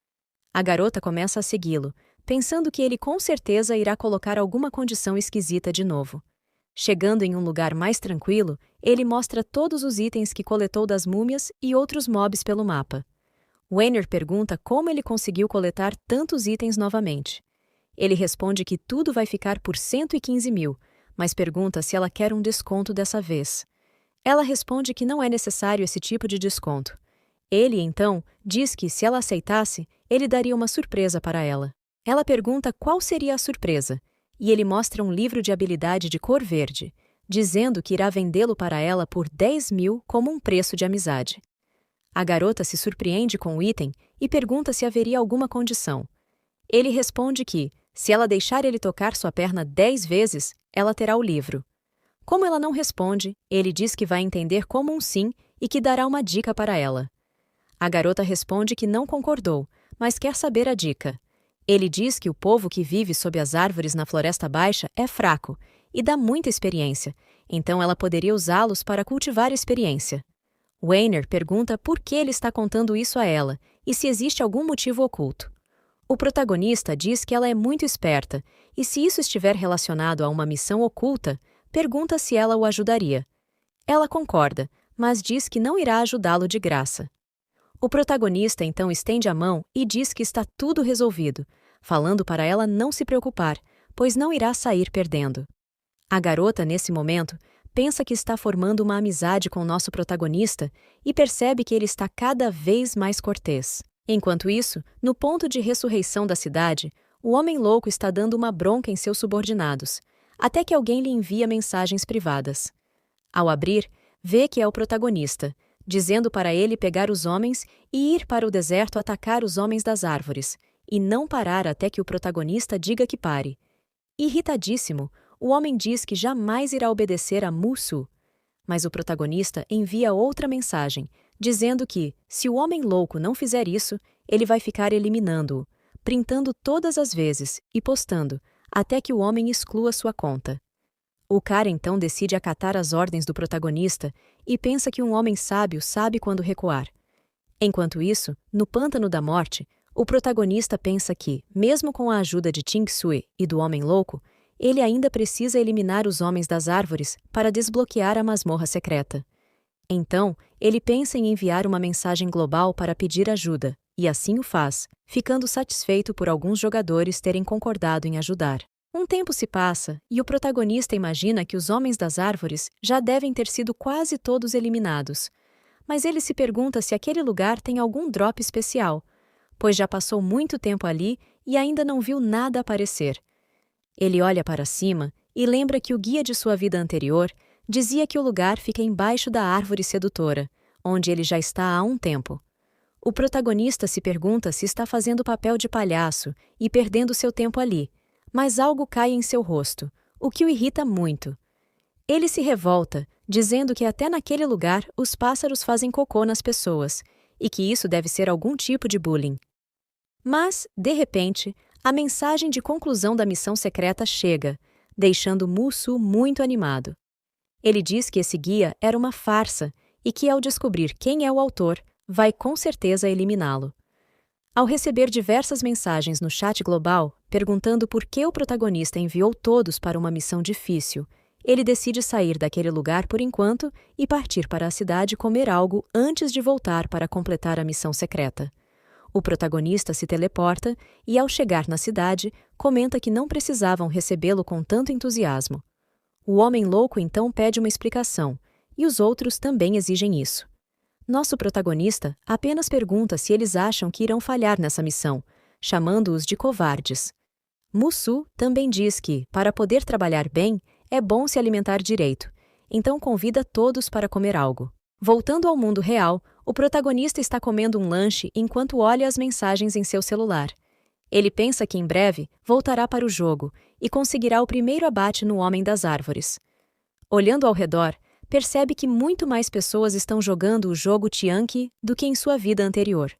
A garota começa a segui-lo, pensando que ele com certeza irá colocar alguma condição esquisita de novo. Chegando em um lugar mais tranquilo, ele mostra todos os itens que coletou das múmias e outros mobs pelo mapa. Weiner pergunta como ele conseguiu coletar tantos itens novamente. Ele responde que tudo vai ficar por 115 mil, mas pergunta se ela quer um desconto dessa vez. Ela responde que não é necessário esse tipo de desconto. Ele, então, diz que, se ela aceitasse, ele daria uma surpresa para ela. Ela pergunta qual seria a surpresa, e ele mostra um livro de habilidade de cor verde, dizendo que irá vendê-lo para ela por 10.000 como um preço de amizade. A garota se surpreende com o item e pergunta se haveria alguma condição. Ele responde que, se ela deixar ele tocar sua perna 10 vezes, ela terá o livro. Como ela não responde, ele diz que vai entender como um sim e que dará uma dica para ela. A garota responde que não concordou, mas quer saber a dica. Ele diz que o povo que vive sob as árvores na Floresta Baixa é fraco e dá muita experiência, então ela poderia usá-los para cultivar experiência. Weiner pergunta por que ele está contando isso a ela e se existe algum motivo oculto. O protagonista diz que ela é muito esperta e, se isso estiver relacionado a uma missão oculta, pergunta se ela o ajudaria. Ela concorda, mas diz que não irá ajudá-lo de graça. O protagonista então estende a mão e diz que está tudo resolvido, falando para ela não se preocupar, pois não irá sair perdendo. A garota, nesse momento, pensa que está formando uma amizade com o nosso protagonista e percebe que ele está cada vez mais cortês. Enquanto isso, no ponto de ressurreição da cidade, o homem louco está dando uma bronca em seus subordinados, até que alguém lhe envia mensagens privadas. Ao abrir, vê que é o protagonista, dizendo para ele pegar os homens e ir para o deserto atacar os homens das árvores, e não parar até que o protagonista diga que pare. Irritadíssimo, o homem diz que jamais irá obedecer a Mussu, mas o protagonista envia outra mensagem, dizendo que, se o homem louco não fizer isso, ele vai ficar eliminando-o, printando todas as vezes e postando, até que o homem exclua sua conta. O cara então decide acatar as ordens do protagonista e pensa que um homem sábio sabe quando recuar. Enquanto isso, no Pântano da Morte, o protagonista pensa que, mesmo com a ajuda de Ching Sui e do homem louco, ele ainda precisa eliminar os homens das árvores para desbloquear a masmorra secreta. Então, ele pensa em enviar uma mensagem global para pedir ajuda, e assim o faz, ficando satisfeito por alguns jogadores terem concordado em ajudar. Um tempo se passa, e o protagonista imagina que os homens das árvores já devem ter sido quase todos eliminados. Mas ele se pergunta se aquele lugar tem algum drop especial, pois já passou muito tempo ali e ainda não viu nada aparecer. Ele olha para cima e lembra que o guia de sua vida anterior dizia que o lugar fica embaixo da árvore sedutora, onde ele já está há um tempo. O protagonista se pergunta se está fazendo papel de palhaço e perdendo seu tempo ali, mas algo cai em seu rosto, o que o irrita muito. Ele se revolta, dizendo que até naquele lugar os pássaros fazem cocô nas pessoas, e que isso deve ser algum tipo de bullying. Mas, de repente, a mensagem de conclusão da missão secreta chega, deixando Mussu muito animado. Ele diz que esse guia era uma farsa e que, ao descobrir quem é o autor, vai com certeza eliminá-lo. Ao receber diversas mensagens no chat global, perguntando por que o protagonista enviou todos para uma missão difícil, ele decide sair daquele lugar por enquanto e partir para a cidade comer algo antes de voltar para completar a missão secreta. O protagonista se teleporta e, ao chegar na cidade, comenta que não precisavam recebê-lo com tanto entusiasmo. O homem louco então pede uma explicação, e os outros também exigem isso. Nosso protagonista apenas pergunta se eles acham que irão falhar nessa missão, chamando-os de covardes. Mussu também diz que, para poder trabalhar bem, é bom se alimentar direito, então convida todos para comer algo. Voltando ao mundo real, o protagonista está comendo um lanche enquanto olha as mensagens em seu celular. Ele pensa que em breve voltará para o jogo e conseguirá o primeiro abate no Homem das Árvores. Olhando ao redor, percebe que muito mais pessoas estão jogando o jogo Tianqi do que em sua vida anterior.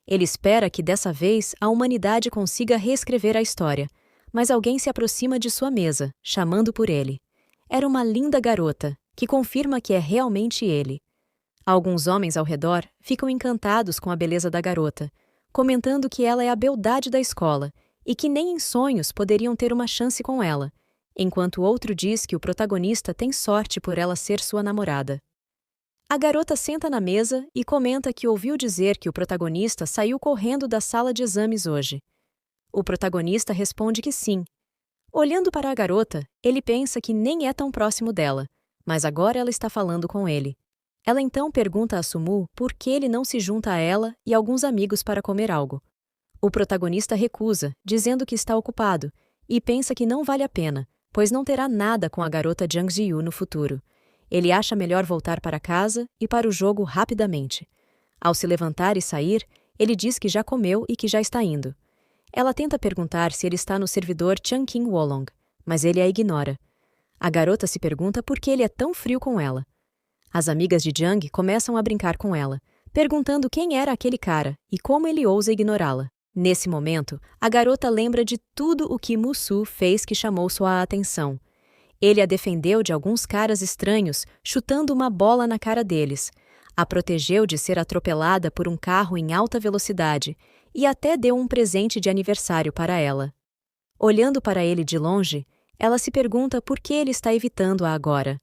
Ele espera que dessa vez a humanidade consiga reescrever a história, mas alguém se aproxima de sua mesa, chamando por ele. Era uma linda garota, que confirma que é realmente ele. Alguns homens ao redor ficam encantados com a beleza da garota, comentando que ela é a beldade da escola e que nem em sonhos poderiam ter uma chance com ela, enquanto outro diz que o protagonista tem sorte por ela ser sua namorada. A garota senta na mesa e comenta que ouviu dizer que o protagonista saiu correndo da sala de exames hoje. O protagonista responde que sim. Olhando para a garota, ele pensa que nem é tão próximo dela, mas agora ela está falando com ele. Ela então pergunta a Sumu por que ele não se junta a ela e alguns amigos para comer algo. O protagonista recusa, dizendo que está ocupado, e pensa que não vale a pena, pois não terá nada com a garota Jang Ji-yu no futuro. Ele acha melhor voltar para casa e para o jogo rapidamente. Ao se levantar e sair, ele diz que já comeu e que já está indo. Ela tenta perguntar se ele está no servidor Chungking Wolong, mas ele a ignora. A garota se pergunta por que ele é tão frio com ela. As amigas de Jang começam a brincar com ela, perguntando quem era aquele cara e como ele ousa ignorá-la. Nesse momento, a garota lembra de tudo o que Musu fez que chamou sua atenção. Ele a defendeu de alguns caras estranhos, chutando uma bola na cara deles, a protegeu de ser atropelada por um carro em alta velocidade e até deu um presente de aniversário para ela. Olhando para ele de longe, ela se pergunta por que ele está evitando-a agora.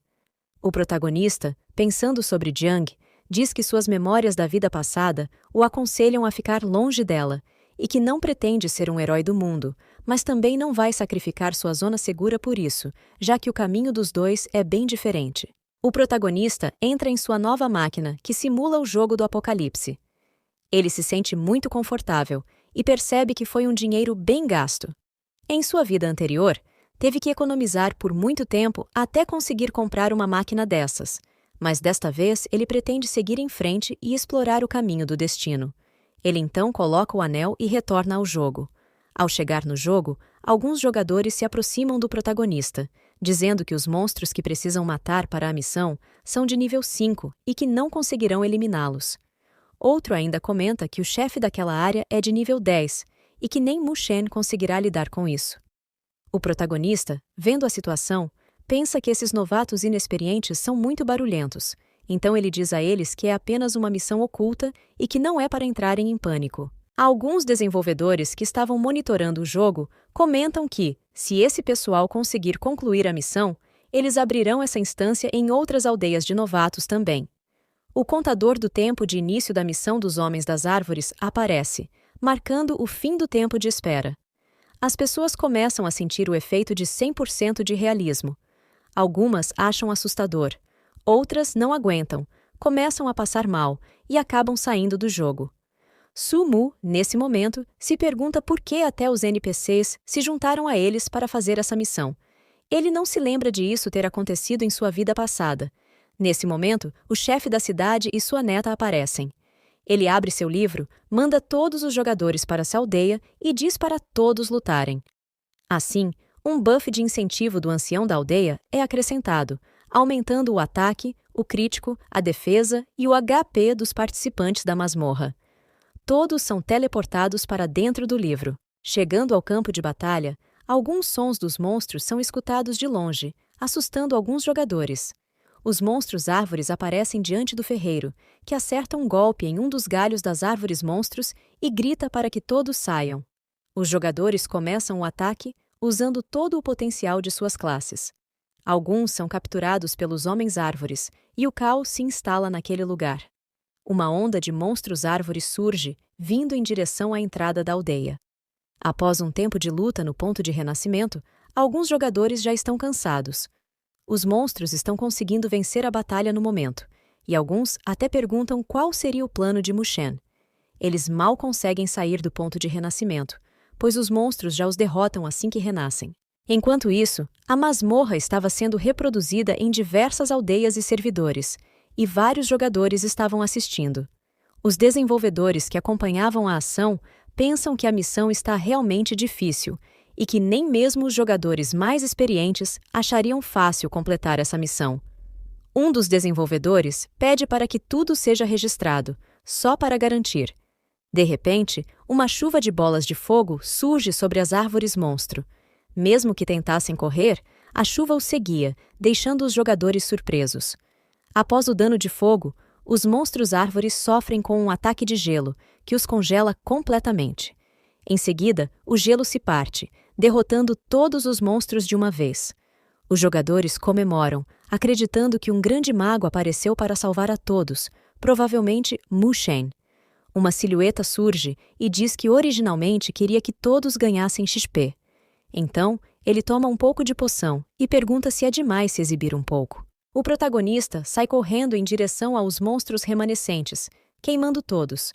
O protagonista, pensando sobre Jang, diz que suas memórias da vida passada o aconselham a ficar longe dela e que não pretende ser um herói do mundo, mas também não vai sacrificar sua zona segura por isso, já que o caminho dos dois é bem diferente. O protagonista entra em sua nova máquina, que simula o jogo do apocalipse. Ele se sente muito confortável e percebe que foi um dinheiro bem gasto. Em sua vida anterior, teve que economizar por muito tempo até conseguir comprar uma máquina dessas, mas desta vez ele pretende seguir em frente e explorar o caminho do destino. Ele então coloca o anel e retorna ao jogo. Ao chegar no jogo, alguns jogadores se aproximam do protagonista, dizendo que os monstros que precisam matar para a missão são de nível 5 e que não conseguirão eliminá-los. Outro ainda comenta que o chefe daquela área é de nível 10 e que nem Mu Shen conseguirá lidar com isso. O protagonista, vendo a situação, pensa que esses novatos inexperientes são muito barulhentos, então ele diz a eles que é apenas uma missão oculta e que não é para entrarem em pânico. Alguns desenvolvedores que estavam monitorando o jogo comentam que, se esse pessoal conseguir concluir a missão, eles abrirão essa instância em outras aldeias de novatos também. O contador do tempo de início da missão dos Homens das Árvores aparece, marcando o fim do tempo de espera. As pessoas começam a sentir o efeito de 100% de realismo. Algumas acham assustador, outras não aguentam, começam a passar mal e acabam saindo do jogo. Su-mu, nesse momento, se pergunta por que até os NPCs se juntaram a eles para fazer essa missão. Ele não se lembra de isso ter acontecido em sua vida passada. Nesse momento, o chefe da cidade e sua neta aparecem. Ele abre seu livro, manda todos os jogadores para essa aldeia e diz para todos lutarem. Assim, um buff de incentivo do ancião da aldeia é acrescentado, aumentando o ataque, o crítico, a defesa e o HP dos participantes da masmorra. Todos são teleportados para dentro do livro. Chegando ao campo de batalha, alguns sons dos monstros são escutados de longe, assustando alguns jogadores. Os monstros árvores aparecem diante do ferreiro, que acerta um golpe em um dos galhos das árvores monstros e grita para que todos saiam. Os jogadores começam o ataque usando todo o potencial de suas classes. Alguns são capturados pelos homens árvores e o caos se instala naquele lugar. Uma onda de monstros árvores surge, vindo em direção à entrada da aldeia. Após um tempo de luta no ponto de renascimento, alguns jogadores já estão cansados. Os monstros estão conseguindo vencer a batalha no momento, e alguns até perguntam qual seria o plano de Mu Shen. Eles mal conseguem sair do ponto de renascimento, pois os monstros já os derrotam assim que renascem. Enquanto isso, a masmorra estava sendo reproduzida em diversas aldeias e servidores, e vários jogadores estavam assistindo. Os desenvolvedores que acompanhavam a ação pensam que a missão está realmente difícil e que nem mesmo os jogadores mais experientes achariam fácil completar essa missão. Um dos desenvolvedores pede para que tudo seja registrado, só para garantir. De repente, uma chuva de bolas de fogo surge sobre as árvores monstro. Mesmo que tentassem correr, a chuva os seguia, deixando os jogadores surpresos. Após o dano de fogo, os monstros árvores sofrem com um ataque de gelo, que os congela completamente. Em seguida, o gelo se parte, derrotando todos os monstros de uma vez. Os jogadores comemoram, acreditando que um grande mago apareceu para salvar a todos, provavelmente Mu Shen. Uma silhueta surge e diz que originalmente queria que todos ganhassem XP. Então, ele toma um pouco de poção e pergunta se é demais se exibir um pouco. O protagonista sai correndo em direção aos monstros remanescentes, queimando todos.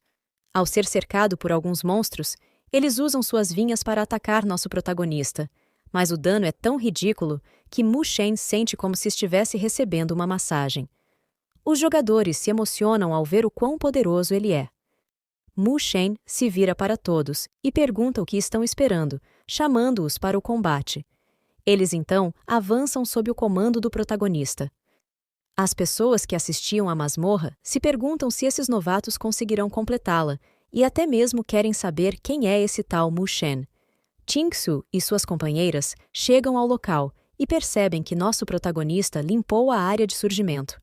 Ao ser cercado por alguns monstros, eles usam suas vinhas para atacar nosso protagonista, mas o dano é tão ridículo que Mu Shen sente como se estivesse recebendo uma massagem. Os jogadores se emocionam ao ver o quão poderoso ele é. Mu Shen se vira para todos e pergunta o que estão esperando, chamando-os para o combate. Eles então avançam sob o comando do protagonista. As pessoas que assistiam à masmorra se perguntam se esses novatos conseguirão completá-la e até mesmo querem saber quem é esse tal Mu Shen. Qingsu e suas companheiras chegam ao local e percebem que nosso protagonista limpou a área de surgimento.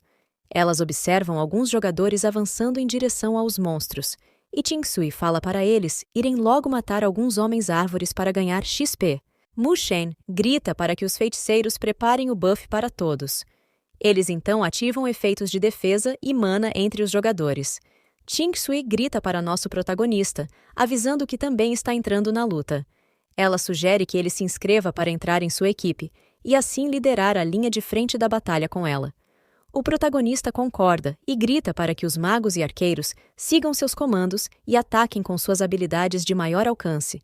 Elas observam alguns jogadores avançando em direção aos monstros, e Qingsu fala para eles irem logo matar alguns homens-árvores para ganhar XP. Mu Shen grita para que os feiticeiros preparem o buff para todos. Eles então ativam efeitos de defesa e mana entre os jogadores. Qingsu grita para nosso protagonista, avisando que também está entrando na luta. Ela sugere que ele se inscreva para entrar em sua equipe, e assim liderar a linha de frente da batalha com ela. O protagonista concorda e grita para que os magos e arqueiros sigam seus comandos e ataquem com suas habilidades de maior alcance.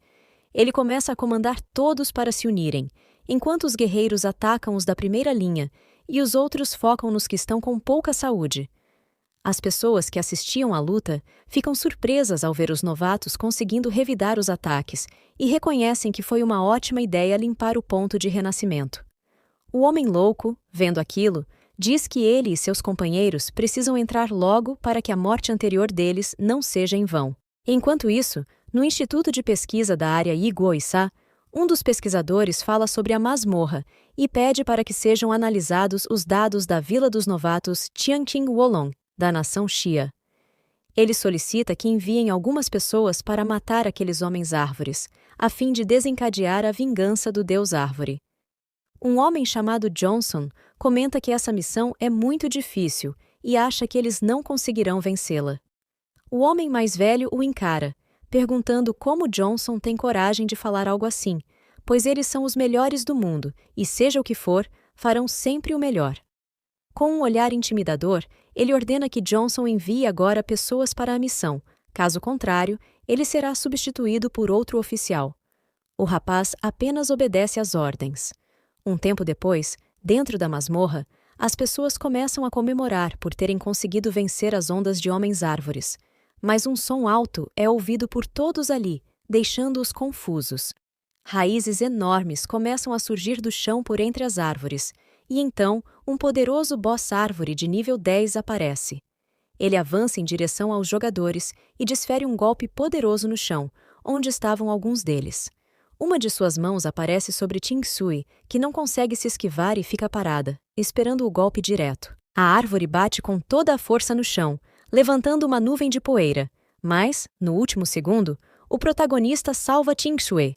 Ele começa a comandar todos para se unirem, enquanto os guerreiros atacam os da primeira linha e os outros focam nos que estão com pouca saúde. As pessoas que assistiam à luta ficam surpresas ao ver os novatos conseguindo revidar os ataques e reconhecem que foi uma ótima ideia limpar o ponto de renascimento. O homem louco, vendo aquilo, diz que ele e seus companheiros precisam entrar logo para que a morte anterior deles não seja em vão. Enquanto isso, no Instituto de Pesquisa da área Iguoissá, um dos pesquisadores fala sobre a masmorra e pede para que sejam analisados os dados da Vila dos Novatos Tianqing Wolong, da nação Xia. Ele solicita que enviem algumas pessoas para matar aqueles homens-árvores, a fim de desencadear a vingança do Deus Árvore. Um homem chamado Johnson comenta que essa missão é muito difícil e acha que eles não conseguirão vencê-la. O homem mais velho o encara, perguntando como Johnson tem coragem de falar algo assim, pois eles são os melhores do mundo e, seja o que for, farão sempre o melhor. Com um olhar intimidador, ele ordena que Johnson envie agora pessoas para a missão, caso contrário, ele será substituído por outro oficial. O rapaz apenas obedece às ordens. Um tempo depois, dentro da masmorra, as pessoas começam a comemorar por terem conseguido vencer as ondas de homens-árvores. Mas um som alto é ouvido por todos ali, deixando-os confusos. Raízes enormes começam a surgir do chão por entre as árvores, e então um poderoso boss-árvore de nível 10 aparece. Ele avança em direção aos jogadores e desfere um golpe poderoso no chão, onde estavam alguns deles. Uma de suas mãos aparece sobre Qingsu, que não consegue se esquivar e fica parada, esperando o golpe direto. A árvore bate com toda a força no chão, levantando uma nuvem de poeira, mas, no último segundo, o protagonista salva Qingsu.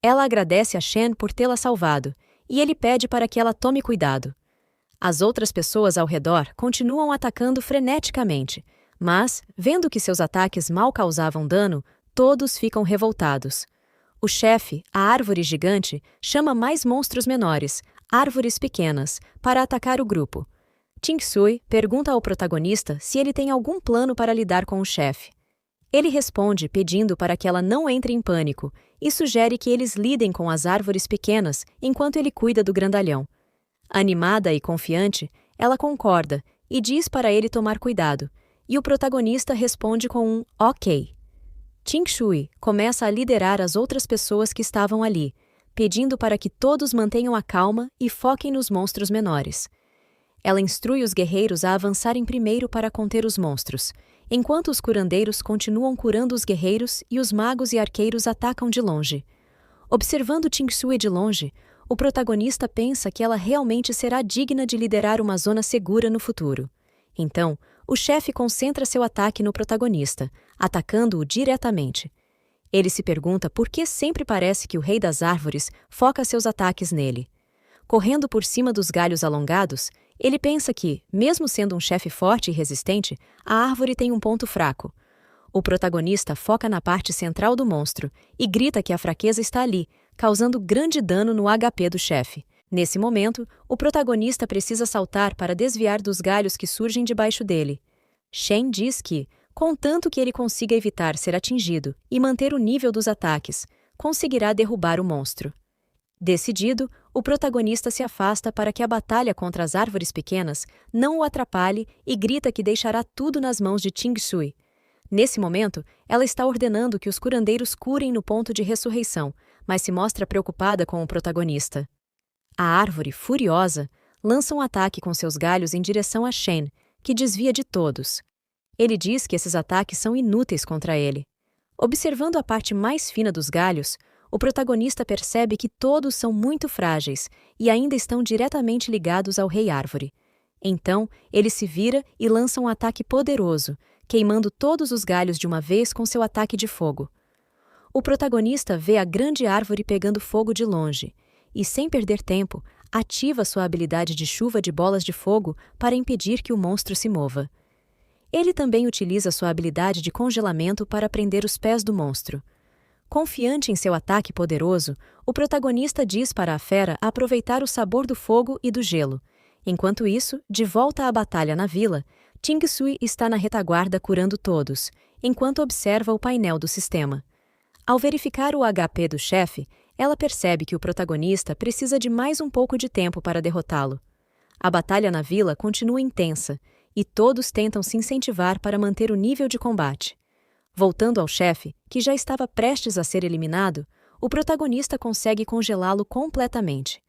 Ela agradece a Shen por tê-la salvado, e ele pede para que ela tome cuidado. As outras pessoas ao redor continuam atacando freneticamente, mas, vendo que seus ataques mal causavam dano, todos ficam revoltados. O chefe, a árvore gigante, chama mais monstros menores, árvores pequenas, para atacar o grupo. Qingsu pergunta ao protagonista se ele tem algum plano para lidar com o chefe. Ele responde pedindo para que ela não entre em pânico e sugere que eles lidem com as árvores pequenas enquanto ele cuida do grandalhão. Animada e confiante, ela concorda e diz para ele tomar cuidado, e o protagonista responde com um ok. Qingsu começa a liderar as outras pessoas que estavam ali, pedindo para que todos mantenham a calma e foquem nos monstros menores. Ela instrui os guerreiros a avançarem primeiro para conter os monstros, enquanto os curandeiros continuam curando os guerreiros e os magos e arqueiros atacam de longe. Observando Qingsu de longe, o protagonista pensa que ela realmente será digna de liderar uma zona segura no futuro. Então, o chefe concentra seu ataque no protagonista, atacando-o diretamente. Ele se pergunta por que sempre parece que o Rei das Árvores foca seus ataques nele. Correndo por cima dos galhos alongados, ele pensa que, mesmo sendo um chefe forte e resistente, a árvore tem um ponto fraco. O protagonista foca na parte central do monstro e grita que a fraqueza está ali, causando grande dano no HP do chefe. Nesse momento, o protagonista precisa saltar para desviar dos galhos que surgem debaixo dele. Shen diz que, contanto que ele consiga evitar ser atingido e manter o nível dos ataques, conseguirá derrubar o monstro. Decidido, o protagonista se afasta para que a batalha contra as árvores pequenas não o atrapalhe e grita que deixará tudo nas mãos de Ching Sui. Nesse momento, ela está ordenando que os curandeiros curem no ponto de ressurreição, mas se mostra preocupada com o protagonista. A árvore, furiosa, lança um ataque com seus galhos em direção a Shen, que desvia de todos. Ele diz que esses ataques são inúteis contra ele. Observando a parte mais fina dos galhos, o protagonista percebe que todos são muito frágeis e ainda estão diretamente ligados ao Rei Árvore. Então, ele se vira e lança um ataque poderoso, queimando todos os galhos de uma vez com seu ataque de fogo. O protagonista vê a grande árvore pegando fogo de longe e, sem perder tempo, ativa sua habilidade de chuva de bolas de fogo para impedir que o monstro se mova. Ele também utiliza sua habilidade de congelamento para prender os pés do monstro. Confiante em seu ataque poderoso, o protagonista diz para a fera aproveitar o sabor do fogo e do gelo. Enquanto isso, de volta à batalha na vila, Ching Sui está na retaguarda curando todos, enquanto observa o painel do sistema. Ao verificar o HP do chefe, ela percebe que o protagonista precisa de mais um pouco de tempo para derrotá-lo. A batalha na vila continua intensa, e todos tentam se incentivar para manter o nível de combate. Voltando ao chefe, que já estava prestes a ser eliminado, o protagonista consegue congelá-lo completamente.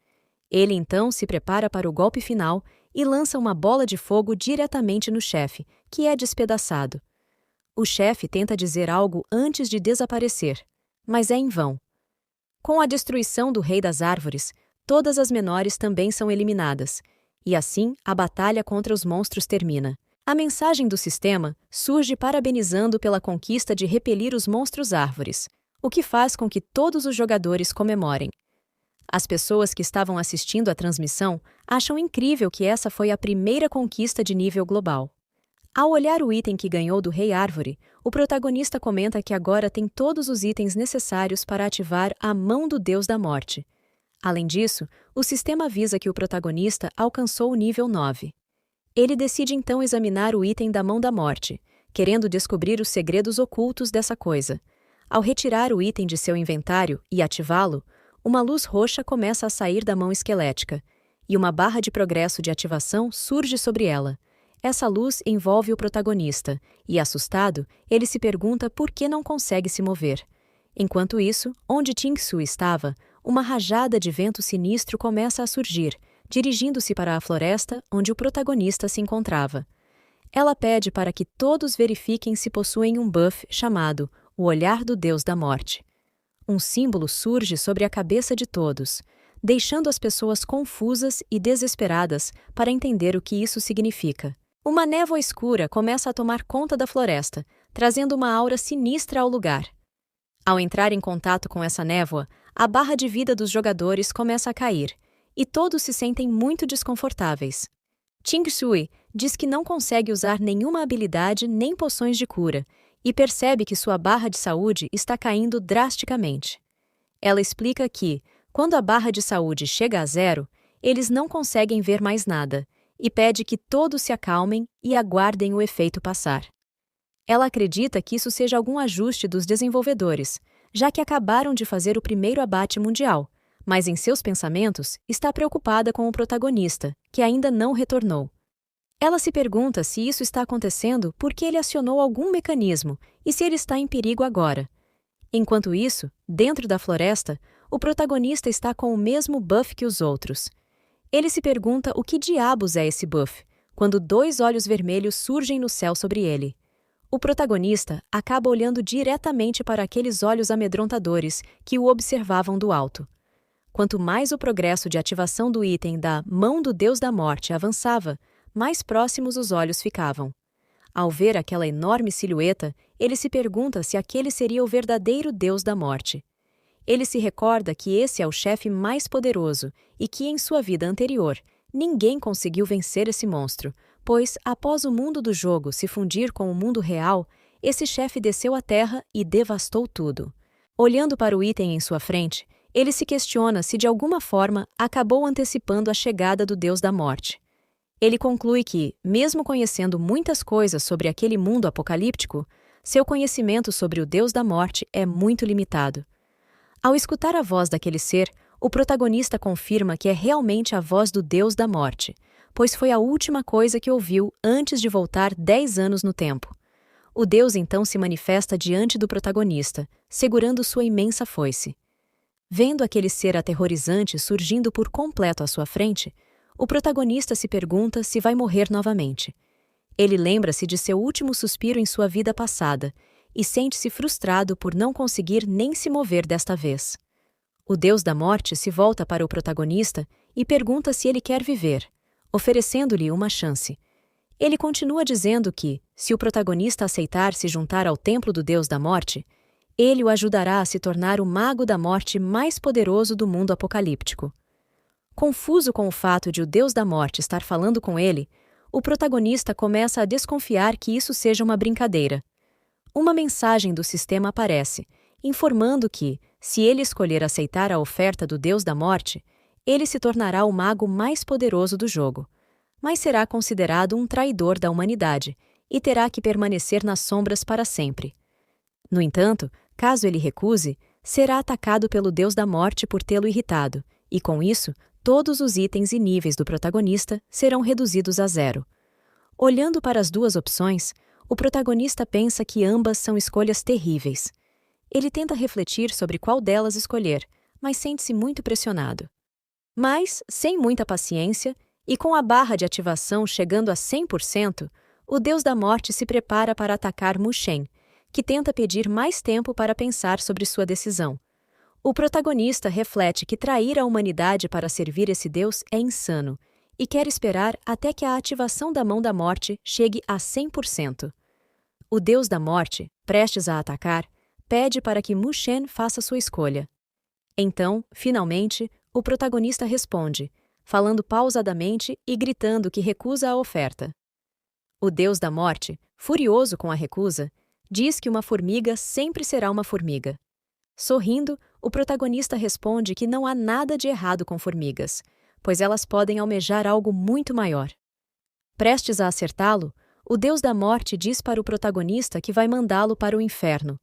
Ele então se prepara para o golpe final e lança uma bola de fogo diretamente no chefe, que é despedaçado. O chefe tenta dizer algo antes de desaparecer, mas é em vão. Com a destruição do Rei das Árvores, todas as menores também são eliminadas, e assim a batalha contra os monstros termina. A mensagem do sistema surge parabenizando pela conquista de repelir os monstros árvores, o que faz com que todos os jogadores comemorem. As pessoas que estavam assistindo à transmissão acham incrível que essa foi a primeira conquista de nível global. Ao olhar o item que ganhou do Rei Árvore, o protagonista comenta que agora tem todos os itens necessários para ativar a Mão do Deus da Morte. Além disso, o sistema avisa que o protagonista alcançou o nível 9. Ele decide então examinar o item da Mão da Morte, querendo descobrir os segredos ocultos dessa coisa. Ao retirar o item de seu inventário e ativá-lo, uma luz roxa começa a sair da mão esquelética, e uma barra de progresso de ativação surge sobre ela. Essa luz envolve o protagonista, e, assustado, ele se pergunta por que não consegue se mover. Enquanto isso, onde Ching Sui estava, uma rajada de vento sinistro começa a surgir, dirigindo-se para a floresta onde o protagonista se encontrava. Ela pede para que todos verifiquem se possuem um buff chamado o Olhar do Deus da Morte. Um símbolo surge sobre a cabeça de todos, deixando as pessoas confusas e desesperadas para entender o que isso significa. Uma névoa escura começa a tomar conta da floresta, trazendo uma aura sinistra ao lugar. Ao entrar em contato com essa névoa, a barra de vida dos jogadores começa a cair, e todos se sentem muito desconfortáveis. Ching Sui diz que não consegue usar nenhuma habilidade nem poções de cura, e percebe que sua barra de saúde está caindo drasticamente. Ela explica que, quando a barra de saúde chega a zero, eles não conseguem ver mais nada, e pede que todos se acalmem e aguardem o efeito passar. Ela acredita que isso seja algum ajuste dos desenvolvedores, já que acabaram de fazer o primeiro abate mundial, mas em seus pensamentos está preocupada com o protagonista, que ainda não retornou. Ela se pergunta se isso está acontecendo porque ele acionou algum mecanismo e se ele está em perigo agora. Enquanto isso, dentro da floresta, o protagonista está com o mesmo buff que os outros. Ele se pergunta o que diabos é esse buff, quando 2 olhos vermelhos surgem no céu sobre ele. O protagonista acaba olhando diretamente para aqueles olhos amedrontadores que o observavam do alto. Quanto mais o progresso de ativação do item da Mão do Deus da Morte avançava, mais próximos os olhos ficavam. Ao ver aquela enorme silhueta, ele se pergunta se aquele seria o verdadeiro Deus da Morte. Ele se recorda que esse é o chefe mais poderoso e que, em sua vida anterior, ninguém conseguiu vencer esse monstro, pois, após o mundo do jogo se fundir com o mundo real, esse chefe desceu à Terra e devastou tudo. Olhando para o item em sua frente, ele se questiona se de alguma forma acabou antecipando a chegada do Deus da Morte. Ele conclui que, mesmo conhecendo muitas coisas sobre aquele mundo apocalíptico, seu conhecimento sobre o Deus da Morte é muito limitado. Ao escutar a voz daquele ser, o protagonista confirma que é realmente a voz do Deus da Morte, pois foi a última coisa que ouviu antes de voltar 10 anos no tempo. O Deus então se manifesta diante do protagonista, segurando sua imensa foice. Vendo aquele ser aterrorizante surgindo por completo à sua frente, o protagonista se pergunta se vai morrer novamente. Ele lembra-se de seu último suspiro em sua vida passada e sente-se frustrado por não conseguir nem se mover desta vez. O Deus da Morte se volta para o protagonista e pergunta se ele quer viver, oferecendo-lhe uma chance. Ele continua dizendo que, se o protagonista aceitar se juntar ao templo do Deus da Morte, ele o ajudará a se tornar o mago da morte mais poderoso do mundo apocalíptico. Confuso com o fato de o Deus da Morte estar falando com ele, o protagonista começa a desconfiar que isso seja uma brincadeira. Uma mensagem do sistema aparece, informando que, se ele escolher aceitar a oferta do Deus da Morte, ele se tornará o mago mais poderoso do jogo, mas será considerado um traidor da humanidade e terá que permanecer nas sombras para sempre. No entanto, caso ele recuse, será atacado pelo Deus da Morte por tê-lo irritado, e com isso, todos os itens e níveis do protagonista serão reduzidos a zero. Olhando para as duas opções, o protagonista pensa que ambas são escolhas terríveis. Ele tenta refletir sobre qual delas escolher, mas sente-se muito pressionado. Mas, sem muita paciência, e com a barra de ativação chegando a 100%, o Deus da Morte se prepara para atacar Mu Shen, que tenta pedir mais tempo para pensar sobre sua decisão. O protagonista reflete que trair a humanidade para servir esse Deus é insano e quer esperar até que a ativação da Mão da Morte chegue a 100%. O Deus da Morte, prestes a atacar, pede para que Mu Shen faça sua escolha. Então, finalmente, o protagonista responde, falando pausadamente e gritando que recusa a oferta. O Deus da Morte, furioso com a recusa, diz que uma formiga sempre será uma formiga. Sorrindo, o protagonista responde que não há nada de errado com formigas, pois elas podem almejar algo muito maior. Prestes a acertá-lo, o Deus da Morte diz para o protagonista que vai mandá-lo para o inferno.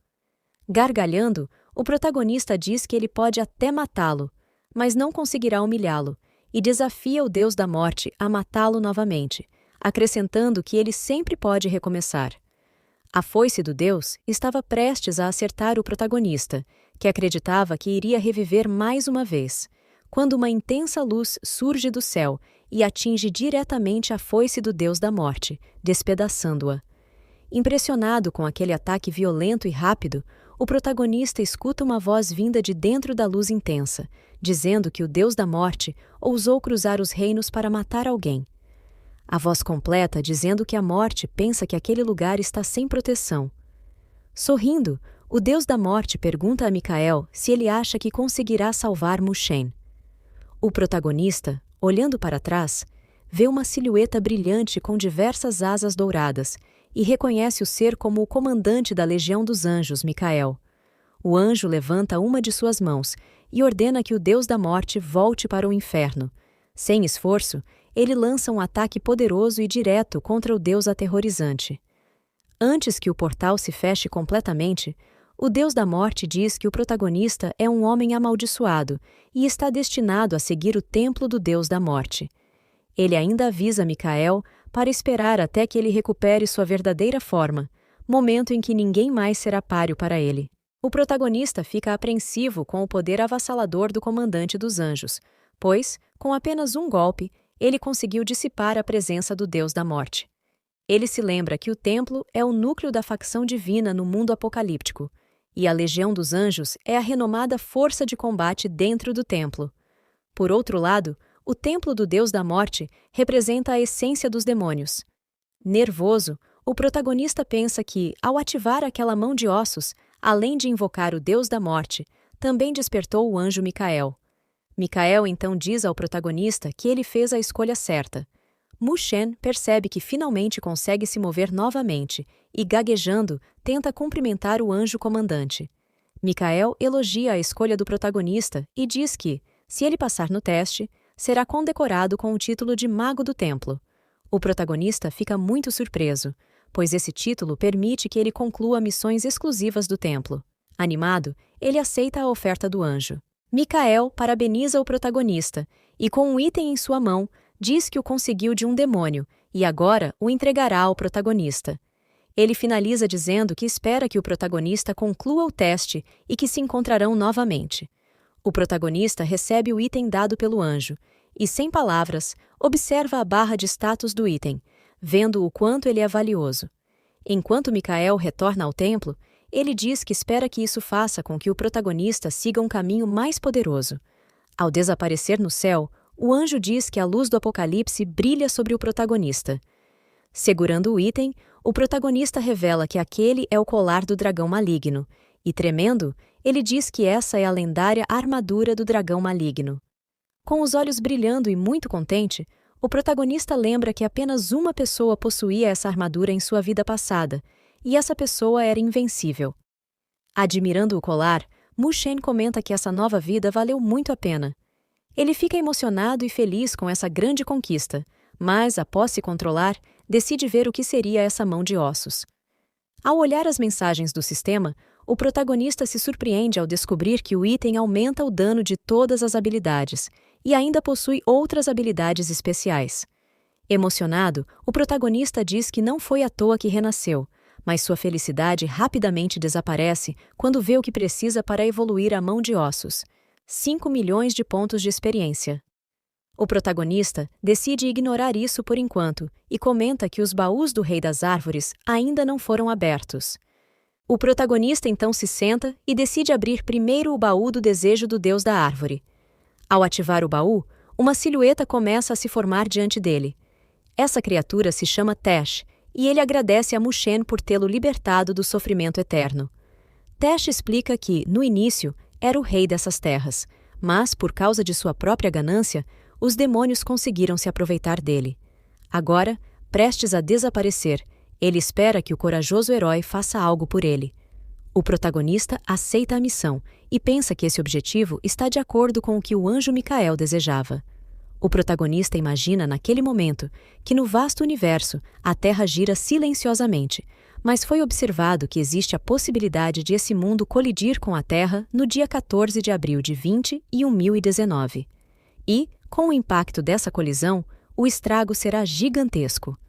Gargalhando, o protagonista diz que ele pode até matá-lo, mas não conseguirá humilhá-lo, e desafia o Deus da Morte a matá-lo novamente, acrescentando que ele sempre pode recomeçar. A foice do Deus estava prestes a acertar o protagonista, que acreditava que iria reviver mais uma vez, quando uma intensa luz surge do céu e atinge diretamente a foice do Deus da Morte, despedaçando-a. Impressionado com aquele ataque violento e rápido, o protagonista escuta uma voz vinda de dentro da luz intensa, dizendo que o Deus da Morte ousou cruzar os reinos para matar alguém. A voz completa dizendo que a morte pensa que aquele lugar está sem proteção. Sorrindo, o Deus da Morte pergunta a Micael se ele acha que conseguirá salvar Mu Shen. O protagonista, olhando para trás, vê uma silhueta brilhante com diversas asas douradas e reconhece o ser como o comandante da Legião dos Anjos, Micael. O anjo levanta uma de suas mãos e ordena que o Deus da Morte volte para o inferno. Sem esforço, ele lança um ataque poderoso e direto contra o Deus aterrorizante. Antes que o portal se feche completamente, o Deus da Morte diz que o protagonista é um homem amaldiçoado e está destinado a seguir o templo do Deus da Morte. Ele ainda avisa Micael para esperar até que ele recupere sua verdadeira forma, momento em que ninguém mais será páreo para ele. O protagonista fica apreensivo com o poder avassalador do comandante dos anjos, pois, com apenas um golpe, ele conseguiu dissipar a presença do Deus da Morte. Ele se lembra que o templo é o núcleo da facção divina no mundo apocalíptico, e a Legião dos Anjos é a renomada força de combate dentro do templo. Por outro lado, o templo do Deus da Morte representa a essência dos demônios. Nervoso, o protagonista pensa que, ao ativar aquela mão de ossos, além de invocar o Deus da Morte, também despertou o anjo Micael. Micael então diz ao protagonista que ele fez a escolha certa. Mu Shen percebe que finalmente consegue se mover novamente e, gaguejando, tenta cumprimentar o anjo comandante. Micael elogia a escolha do protagonista e diz que, se ele passar no teste, será condecorado com o título de Mago do Templo. O protagonista fica muito surpreso, pois esse título permite que ele conclua missões exclusivas do templo. Animado, ele aceita a oferta do anjo. Micael parabeniza o protagonista e, com um item em sua mão, diz que o conseguiu de um demônio e agora o entregará ao protagonista. Ele finaliza dizendo que espera que o protagonista conclua o teste e que se encontrarão novamente. O protagonista recebe o item dado pelo anjo e, sem palavras, observa a barra de status do item, vendo o quanto ele é valioso. Enquanto Micael retorna ao templo, ele diz que espera que isso faça com que o protagonista siga um caminho mais poderoso. Ao desaparecer no céu, o anjo diz que a luz do Apocalipse brilha sobre o protagonista. Segurando o item, o protagonista revela que aquele é o colar do dragão maligno, e tremendo, ele diz que essa é a lendária armadura do dragão maligno. Com os olhos brilhando e muito contente, o protagonista lembra que apenas uma pessoa possuía essa armadura em sua vida passada, e essa pessoa era invencível. Admirando o colar, Mushen comenta que essa nova vida valeu muito a pena. Ele fica emocionado e feliz com essa grande conquista, mas, após se controlar, decide ver o que seria essa mão de ossos. Ao olhar as mensagens do sistema, o protagonista se surpreende ao descobrir que o item aumenta o dano de todas as habilidades e ainda possui outras habilidades especiais. Emocionado, o protagonista diz que não foi à toa que renasceu, mas sua felicidade rapidamente desaparece quando vê o que precisa para evoluir a mão de ossos: 5 milhões de pontos de experiência. O protagonista decide ignorar isso por enquanto e comenta que os baús do Rei das Árvores ainda não foram abertos. O protagonista então se senta e decide abrir primeiro o baú do desejo do Deus da Árvore. Ao ativar o baú, uma silhueta começa a se formar diante dele. Essa criatura se chama Tesh, e ele agradece a Mushen por tê-lo libertado do sofrimento eterno. Tesh explica que, no início, era o rei dessas terras, mas, por causa de sua própria ganância, os demônios conseguiram se aproveitar dele. Agora, prestes a desaparecer, ele espera que o corajoso herói faça algo por ele. O protagonista aceita a missão e pensa que esse objetivo está de acordo com o que o anjo Micael desejava. O protagonista imagina naquele momento que no vasto universo a Terra gira silenciosamente, mas foi observado que existe a possibilidade de esse mundo colidir com a Terra no dia 14 de abril de 2019. E, com o impacto dessa colisão, o estrago será gigantesco.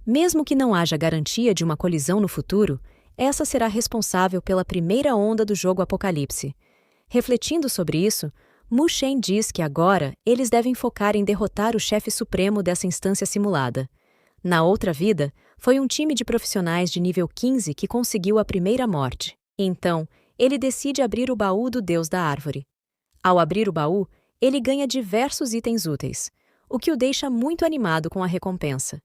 Mesmo que não haja garantia de uma colisão no futuro, essa será responsável pela primeira onda do jogo Apocalipse. Refletindo sobre isso, Mushen diz que agora eles devem focar em derrotar o chefe supremo dessa instância simulada. Na outra vida, foi um time de profissionais de nível 15 que conseguiu a primeira morte. Então, ele decide abrir o baú do Deus da Árvore. Ao abrir o baú, ele ganha diversos itens úteis, o que o deixa muito animado com a recompensa.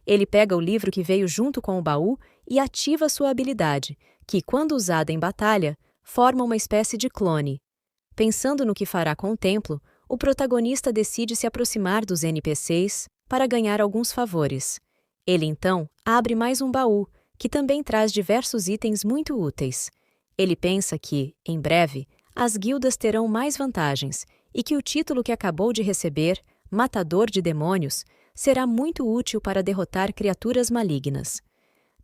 Ele pega o livro que veio junto com o baú e ativa sua habilidade, que, quando usada em batalha, forma uma espécie de clone. Pensando no que fará com o templo, o protagonista decide se aproximar dos NPCs para ganhar alguns favores. Ele então abre mais um baú, que também traz diversos itens muito úteis. Ele pensa que, em breve, as guildas terão mais vantagens e que o título que acabou de receber, Matador de Demônios, será muito útil para derrotar criaturas malignas.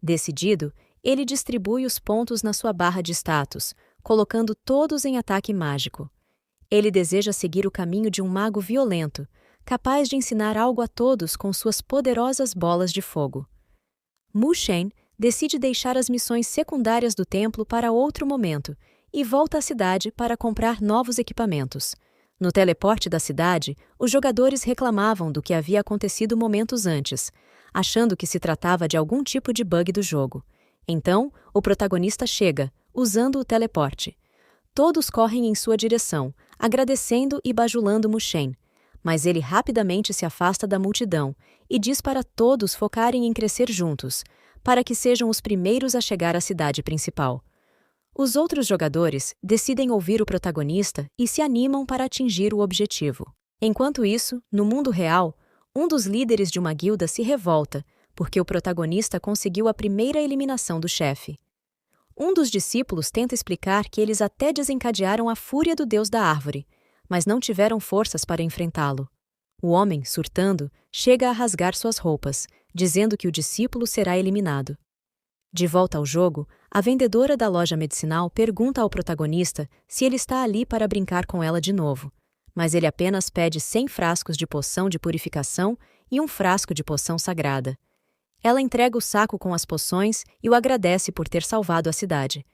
Decidido, ele distribui os pontos na sua barra de status, colocando todos em ataque mágico. Ele deseja seguir o caminho de um mago violento, capaz de ensinar algo a todos com suas poderosas bolas de fogo. Mushen decide deixar as missões secundárias do templo para outro momento e volta à cidade para comprar novos equipamentos. No teleporte da cidade, os jogadores reclamavam do que havia acontecido momentos antes, achando que se tratava de algum tipo de bug do jogo. Então, o protagonista chega, usando o teleporte. Todos correm em sua direção, agradecendo e bajulando Mushen, mas ele rapidamente se afasta da multidão e diz para todos focarem em crescer juntos, para que sejam os primeiros a chegar à cidade principal. Os outros jogadores decidem ouvir o protagonista e se animam para atingir o objetivo. Enquanto isso, no mundo real, um dos líderes de uma guilda se revolta porque o protagonista conseguiu a primeira eliminação do chefe. Um dos discípulos tenta explicar que eles até desencadearam a fúria do Deus da Árvore, mas não tiveram forças para enfrentá-lo. O homem, surtando, chega a rasgar suas roupas, dizendo que o discípulo será eliminado. De volta ao jogo, a vendedora da loja medicinal pergunta ao protagonista se ele está ali para brincar com ela de novo, mas ele apenas pede 100 frascos de poção de purificação e um frasco de poção sagrada. Ela entrega o saco com as poções e o agradece por ter salvado a cidade.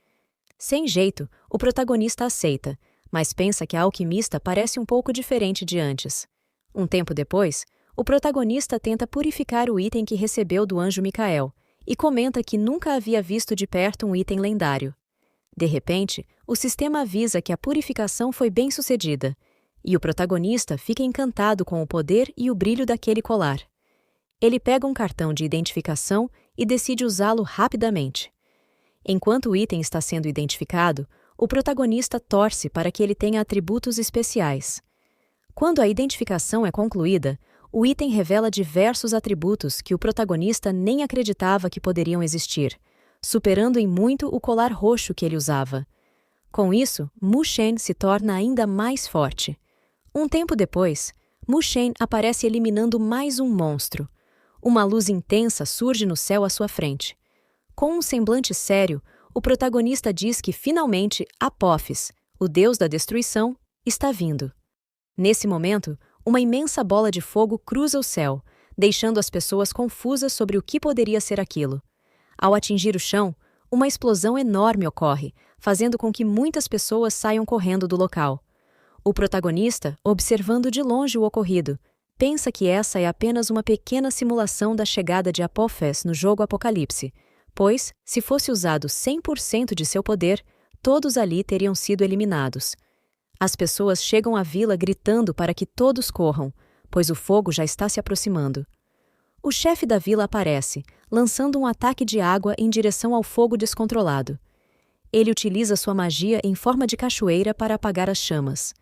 Sem jeito, o protagonista aceita, mas pensa que a alquimista parece um pouco diferente de antes. Um tempo depois, o protagonista tenta purificar o item que recebeu do anjo Micael e comenta que nunca havia visto de perto um item lendário. De repente, o sistema avisa que a purificação foi bem-sucedida, e o protagonista fica encantado com o poder e o brilho daquele colar. Ele pega um cartão de identificação e decide usá-lo rapidamente. Enquanto o item está sendo identificado, o protagonista torce para que ele tenha atributos especiais. Quando a identificação é concluída, o item revela diversos atributos que o protagonista nem acreditava que poderiam existir, superando em muito o colar roxo que ele usava. Com isso, Mu Shen se torna ainda mais forte. Um tempo depois, Mu Shen aparece eliminando mais um monstro. Uma luz intensa surge no céu à sua frente. Com um semblante sério, o protagonista diz que finalmente Apophis, o deus da destruição, está vindo. Nesse momento, uma imensa bola de fogo cruza o céu, deixando as pessoas confusas sobre o que poderia ser aquilo. Ao atingir o chão, uma explosão enorme ocorre, fazendo com que muitas pessoas saiam correndo do local. O protagonista, observando de longe o ocorrido, pensa que essa é apenas uma pequena simulação da chegada de Apophis no jogo Apocalipse, pois, se fosse usado 100% de seu poder, todos ali teriam sido eliminados. As pessoas chegam à vila gritando para que todos corram, pois o fogo já está se aproximando. O chefe da vila aparece, lançando um ataque de água em direção ao fogo descontrolado. Ele utiliza sua magia em forma de cachoeira para apagar as chamas.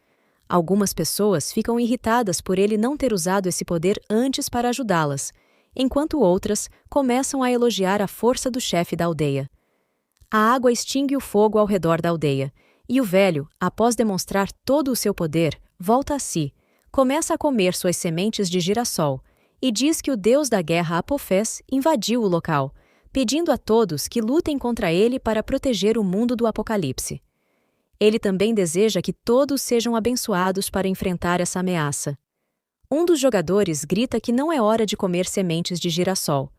Algumas pessoas ficam irritadas por ele não ter usado esse poder antes para ajudá-las, enquanto outras começam a elogiar a força do chefe da aldeia. A água extingue o fogo ao redor da aldeia, e o velho, após demonstrar todo o seu poder, volta a si, começa a comer suas sementes de girassol e diz que o deus da guerra Apophis invadiu o local, pedindo a todos que lutem contra ele para proteger o mundo do apocalipse. Ele também deseja que todos sejam abençoados para enfrentar essa ameaça. Um dos jogadores grita que não é hora de comer sementes de girassol.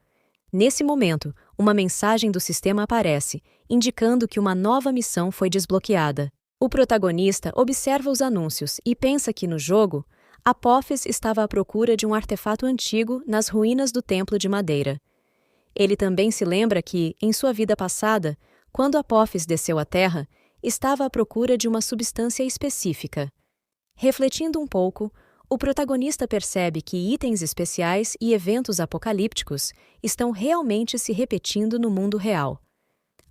Nesse momento, uma mensagem do sistema aparece, indicando que uma nova missão foi desbloqueada. O protagonista observa os anúncios e pensa que, no jogo, Apophis estava à procura de um artefato antigo nas ruínas do Templo de Madeira. Ele também se lembra que, em sua vida passada, quando Apophis desceu à Terra, estava à procura de uma substância específica. Refletindo um pouco, o protagonista percebe que itens especiais e eventos apocalípticos estão realmente se repetindo no mundo real.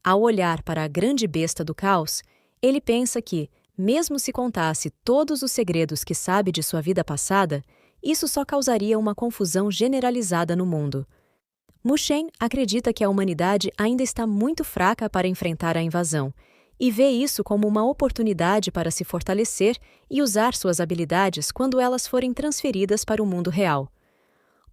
Ao olhar para a grande besta do caos, ele pensa que, mesmo se contasse todos os segredos que sabe de sua vida passada, isso só causaria uma confusão generalizada no mundo. Mu Shen acredita que a humanidade ainda está muito fraca para enfrentar a invasão, e vê isso como uma oportunidade para se fortalecer e usar suas habilidades quando elas forem transferidas para o mundo real.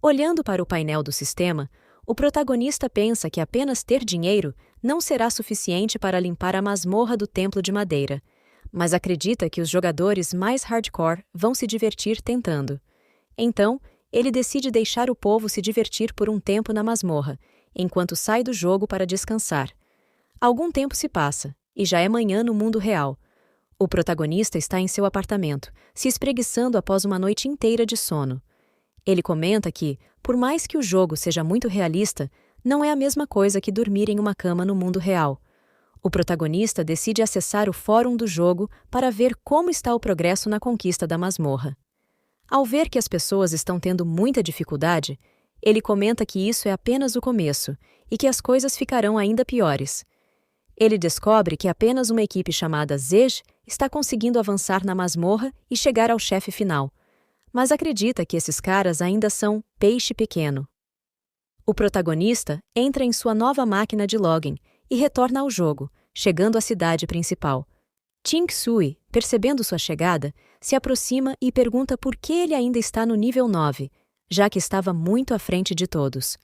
Olhando para o painel do sistema, o protagonista pensa que apenas ter dinheiro não será suficiente para limpar a masmorra do Templo de Madeira, mas acredita que os jogadores mais hardcore vão se divertir tentando. Então, ele decide deixar o povo se divertir por um tempo na masmorra, enquanto sai do jogo para descansar. Algum tempo se passa, e já é manhã no mundo real. O protagonista está em seu apartamento, se espreguiçando após uma noite inteira de sono. Ele comenta que, por mais que o jogo seja muito realista, não é a mesma coisa que dormir em uma cama no mundo real. O protagonista decide acessar o fórum do jogo para ver como está o progresso na conquista da masmorra. Ao ver que as pessoas estão tendo muita dificuldade, ele comenta que isso é apenas o começo e que as coisas ficarão ainda piores. Ele descobre que apenas uma equipe chamada Zej está conseguindo avançar na masmorra e chegar ao chefe final, mas acredita que esses caras ainda são peixe pequeno. O protagonista entra em sua nova máquina de login e retorna ao jogo, chegando à cidade principal. Ching Sui, percebendo sua chegada, se aproxima e pergunta por que ele ainda está no nível 9, já que estava muito à frente de todos.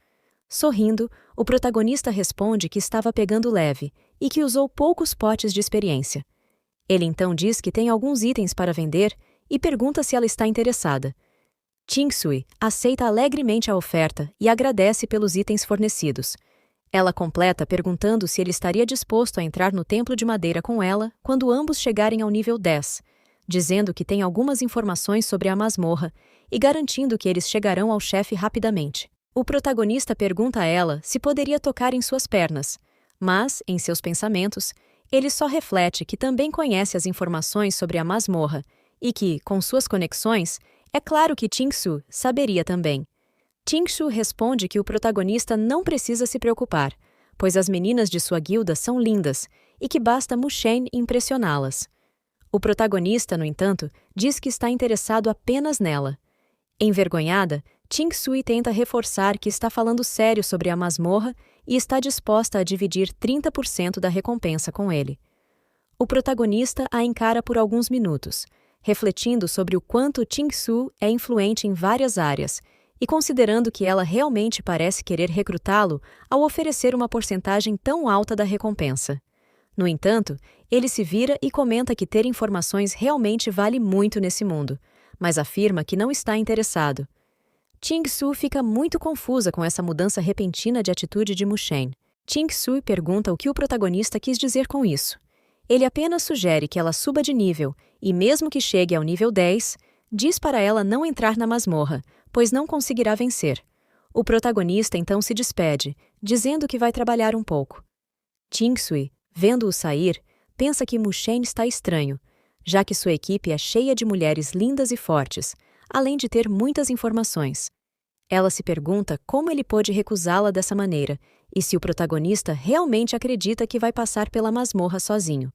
Sorrindo, o protagonista responde que estava pegando leve e que usou poucos potes de experiência. Ele então diz que tem alguns itens para vender e pergunta se ela está interessada. Ching-Sui aceita alegremente a oferta e agradece pelos itens fornecidos. Ela completa perguntando se ele estaria disposto a entrar no templo de madeira com ela quando ambos chegarem ao nível 10, dizendo que tem algumas informações sobre a masmorra e garantindo que eles chegarão ao chefe rapidamente. O protagonista pergunta a ela se poderia tocar em suas pernas, mas, em seus pensamentos, ele só reflete que também conhece as informações sobre a masmorra e que, com suas conexões, é claro que Ching-Su saberia também. Ching-Su responde que o protagonista não precisa se preocupar, pois as meninas de sua guilda são lindas e que basta Mushen impressioná-las. O protagonista, no entanto, diz que está interessado apenas nela. Envergonhada, Ching-Sui tenta reforçar que está falando sério sobre a masmorra e está disposta a dividir 30% da recompensa com ele. O protagonista a encara por alguns minutos, refletindo sobre o quanto Ching-Su é influente em várias áreas e considerando que ela realmente parece querer recrutá-lo ao oferecer uma porcentagem tão alta da recompensa. No entanto, ele se vira e comenta que ter informações realmente vale muito nesse mundo, mas afirma que não está interessado. Ching-Su fica muito confusa com essa mudança repentina de atitude de Mushen. Ching-Su pergunta o que o protagonista quis dizer com isso. Ele apenas sugere que ela suba de nível e, mesmo que chegue ao nível 10, diz para ela não entrar na masmorra, pois não conseguirá vencer. O protagonista então se despede, dizendo que vai trabalhar um pouco. Ching-Sui, vendo-o sair, pensa que Mushen está estranho, já que sua equipe é cheia de mulheres lindas e fortes, além de ter muitas informações. Ela se pergunta como ele pôde recusá-la dessa maneira e se o protagonista realmente acredita que vai passar pela masmorra sozinho.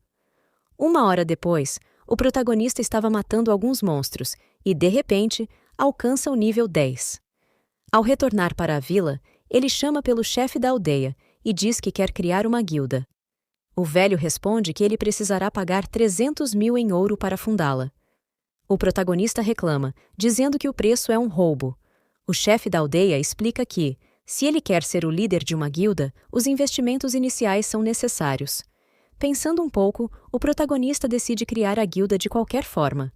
Uma hora depois, o protagonista estava matando alguns monstros e, de repente, alcança o nível 10. Ao retornar para a vila, ele chama pelo chefe da aldeia e diz que quer criar uma guilda. O velho responde que ele precisará pagar 300 mil em ouro para fundá-la. O protagonista reclama, dizendo que o preço é um roubo. O chefe da aldeia explica que, se ele quer ser o líder de uma guilda, os investimentos iniciais são necessários. Pensando um pouco, o protagonista decide criar a guilda de qualquer forma.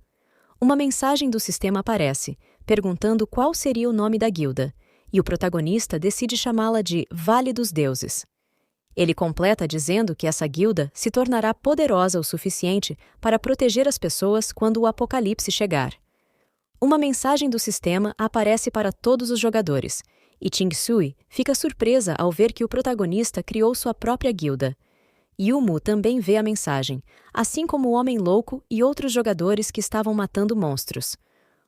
Uma mensagem do sistema aparece, perguntando qual seria o nome da guilda, e o protagonista decide chamá-la de Vale dos Deuses. Ele completa dizendo que essa guilda se tornará poderosa o suficiente para proteger as pessoas quando o apocalipse chegar. Uma mensagem do sistema aparece para todos os jogadores, e Ching-Sui fica surpresa ao ver que o protagonista criou sua própria guilda. Yumu também vê a mensagem, assim como o Homem Louco e outros jogadores que estavam matando monstros.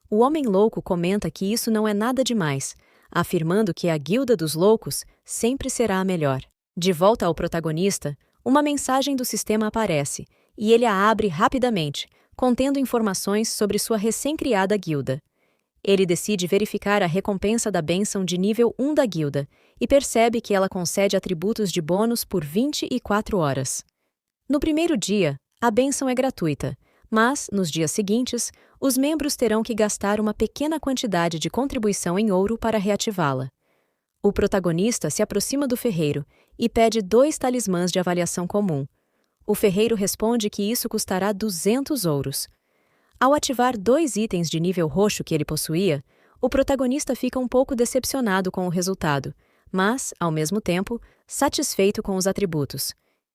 O Homem Louco comenta que isso não é nada demais, afirmando que a Guilda dos Loucos sempre será a melhor. De volta ao protagonista, uma mensagem do sistema aparece, e ele a abre rapidamente, contendo informações sobre sua recém-criada guilda. Ele decide verificar a recompensa da bênção de nível 1 da guilda e percebe que ela concede atributos de bônus por 24 horas. No primeiro dia, a bênção é gratuita, mas, nos dias seguintes, os membros terão que gastar uma pequena quantidade de contribuição em ouro para reativá-la. O protagonista se aproxima do ferreiro e pede 2 talismãs de avaliação comum. O ferreiro responde que isso custará 200 ouros. Ao ativar 2 itens de nível roxo que ele possuía, o protagonista fica um pouco decepcionado com o resultado, mas, ao mesmo tempo, satisfeito com os atributos.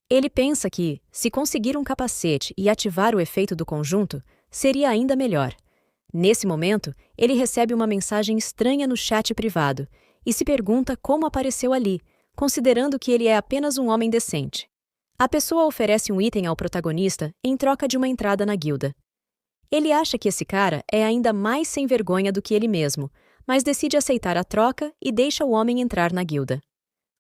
Ele pensa que, se conseguir um capacete e ativar o efeito do conjunto, seria ainda melhor. Nesse momento, ele recebe uma mensagem estranha no chat privado e se pergunta como apareceu ali, considerando que ele é apenas um homem decente. A pessoa oferece um item ao protagonista em troca de uma entrada na guilda. Ele acha que esse cara é ainda mais sem vergonha do que ele mesmo, mas decide aceitar a troca e deixa o homem entrar na guilda.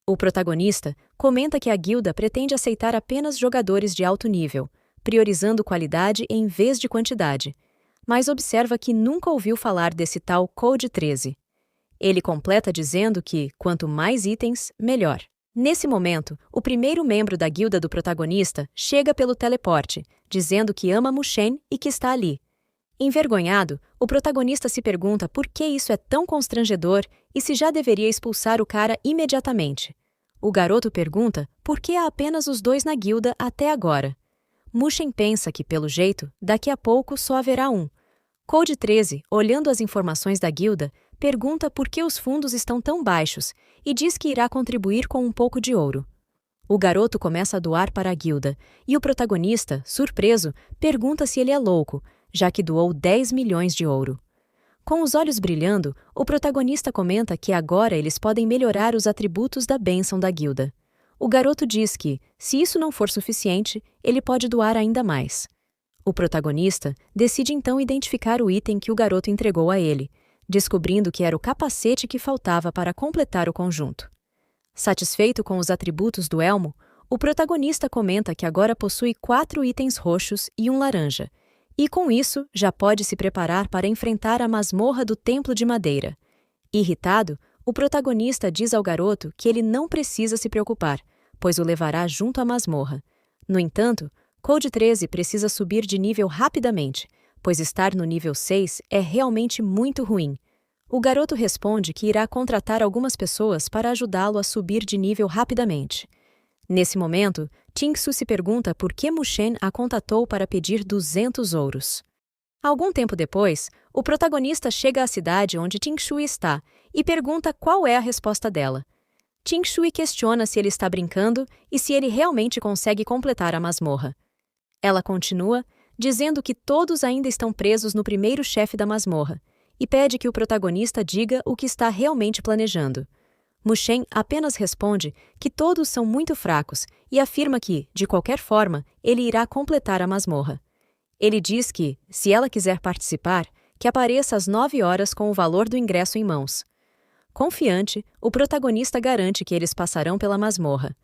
O protagonista comenta que a guilda pretende aceitar apenas jogadores de alto nível, priorizando qualidade em vez de quantidade, mas observa que nunca ouviu falar desse tal Code 13. Ele completa dizendo que, quanto mais itens, melhor. Nesse momento, o primeiro membro da guilda do protagonista chega pelo teleporte, dizendo que ama Mushen e que está ali. Envergonhado, O protagonista se pergunta por que isso é tão constrangedor e se já deveria expulsar o cara imediatamente. O garoto pergunta por que há apenas os dois na guilda até agora. Mushen pensa que, pelo jeito, daqui a pouco só haverá um. Code 13, olhando as informações da guilda, pergunta por que os fundos estão tão baixos e diz que irá contribuir com um pouco de ouro. O garoto começa a doar para a guilda e o protagonista, surpreso, pergunta se ele é louco, já que doou 10 milhões de ouro. Com os olhos brilhando, o protagonista comenta que agora eles podem melhorar os atributos da bênção da guilda. O garoto diz que, se isso não for suficiente, ele pode doar ainda mais. O protagonista decide então identificar o item que o garoto entregou a ele, descobrindo que era o capacete que faltava para completar o conjunto. Satisfeito com os atributos do elmo, o protagonista comenta que agora possui 4 itens roxos e um laranja, e com isso já pode se preparar para enfrentar a masmorra do Templo de Madeira. Irritado, o protagonista diz ao garoto que ele não precisa se preocupar, pois o levará junto à masmorra. No entanto, Code 13 precisa subir de nível rapidamente, pois estar no nível 6 é realmente muito ruim. O garoto responde que irá contratar algumas pessoas para ajudá-lo a subir de nível rapidamente. Nesse momento, Tingsu se pergunta por que Mushen a contatou para pedir 200 ouros. Algum tempo depois, o protagonista chega à cidade onde Tingshui está e pergunta qual é a resposta dela. Tingshui questiona se ele está brincando e se ele realmente consegue completar a masmorra. Ela continua, dizendo que todos ainda estão presos no primeiro chefe da masmorra, e pede que o protagonista diga o que está realmente planejando. Mushen apenas responde que todos são muito fracos e afirma que, de qualquer forma, ele irá completar a masmorra. Ele diz que, se ela quiser participar, que apareça às 9 horas com o valor do ingresso em mãos. Confiante, o protagonista garante que eles passarão pela masmorra.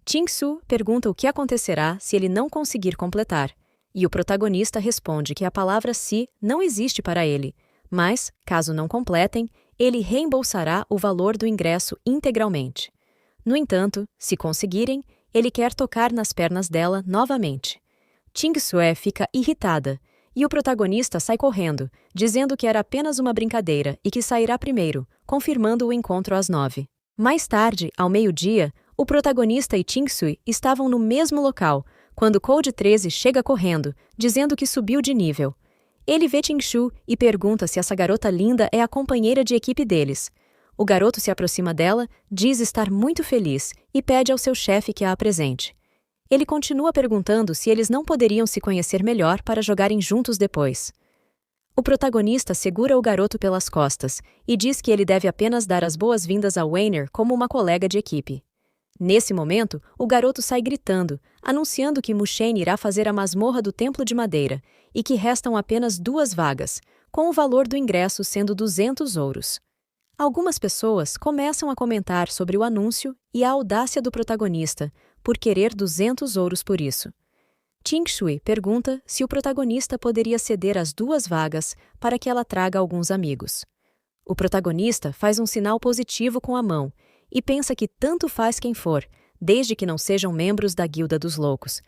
Tingsu pergunta o que acontecerá se ele não conseguir completar, e o protagonista responde que a palavra "se" não existe para ele, mas, caso não completem, ele reembolsará o valor do ingresso integralmente. No entanto, se conseguirem, ele quer tocar nas pernas dela novamente. Tingsue fica irritada, e o protagonista sai correndo, dizendo que era apenas uma brincadeira e que sairá primeiro, confirmando o encontro às 9. Mais tarde, ao meio-dia, o protagonista e Tingsue estavam no mesmo local, quando Code 13 chega correndo, dizendo que subiu de nível. Ele vê Tingshu e pergunta se essa garota linda é a companheira de equipe deles. O garoto se aproxima dela, diz estar muito feliz e pede ao seu chefe que a apresente. Ele continua perguntando se eles não poderiam se conhecer melhor para jogarem juntos depois. O protagonista segura o garoto pelas costas e diz que ele deve apenas dar as boas-vindas a Weiner como uma colega de equipe. Nesse momento, o garoto sai gritando, anunciando que Mushen irá fazer a masmorra do Templo de Madeira e que restam apenas 2 vagas, com o valor do ingresso sendo 200 ouros. Algumas pessoas começam a comentar sobre o anúncio e a audácia do protagonista por querer 200 ouros por isso. Tingshui pergunta se o protagonista poderia ceder as 2 vagas para que ela traga alguns amigos. O protagonista faz um sinal positivo com a mão e pensa que tanto faz quem for, desde que não sejam membros da Guilda dos Loucos.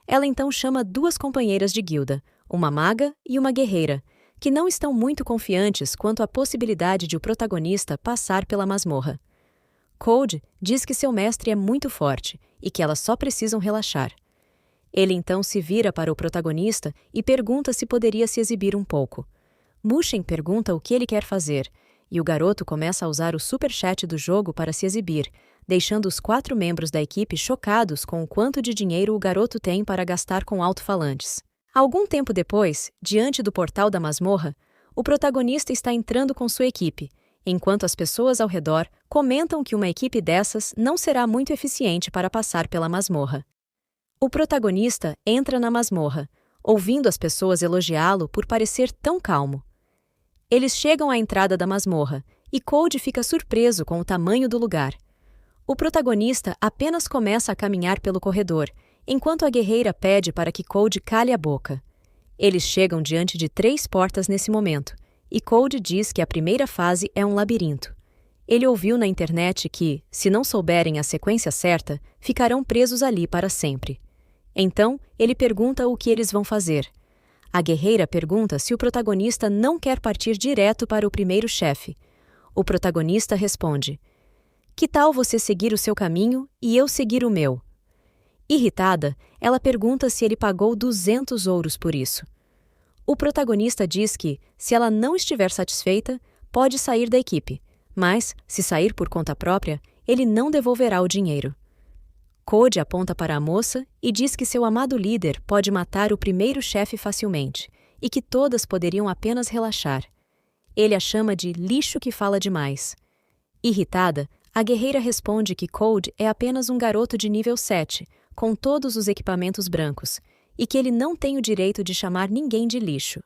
Ela então chama 2 companheiras de guilda, uma maga e uma guerreira, que não estão muito confiantes quanto à possibilidade de o protagonista passar pela masmorra. Code diz que seu mestre é muito forte e que elas só precisam relaxar. Ele então se vira para o protagonista e pergunta se poderia se exibir um pouco. Mushen pergunta o que ele quer fazer, e o garoto começa a usar o superchat do jogo para se exibir, deixando os 4 membros da equipe chocados com o quanto de dinheiro o garoto tem para gastar com alto-falantes. Algum tempo depois, diante do portal da masmorra, o protagonista está entrando com sua equipe, enquanto as pessoas ao redor comentam que uma equipe dessas não será muito eficiente para passar pela masmorra. O protagonista entra na masmorra, ouvindo as pessoas elogiá-lo por parecer tão calmo. Eles chegam à entrada da masmorra, e Code fica surpreso com o tamanho do lugar. O protagonista apenas começa a caminhar pelo corredor, enquanto a guerreira pede para que Code cale a boca. Eles chegam diante de 3 portas nesse momento, e Code diz que a primeira fase é um labirinto. Ele ouviu na internet que, se não souberem a sequência certa, ficarão presos ali para sempre. Então, ele pergunta o que eles vão fazer. A guerreira pergunta se o protagonista não quer partir direto para o primeiro chefe. O protagonista responde: "Que tal você seguir o seu caminho e eu seguir o meu?" Irritada, ela pergunta se ele pagou 200 ouros por isso. O protagonista diz que, se ela não estiver satisfeita, pode sair da equipe, mas, se sair por conta própria, ele não devolverá o dinheiro. Code aponta para a moça e diz que seu amado líder pode matar o primeiro chefe facilmente e que todas poderiam apenas relaxar. Ele a chama de lixo que fala demais. Irritada, a guerreira responde que Code é apenas um garoto de nível 7, com todos os equipamentos brancos, e que ele não tem o direito de chamar ninguém de lixo.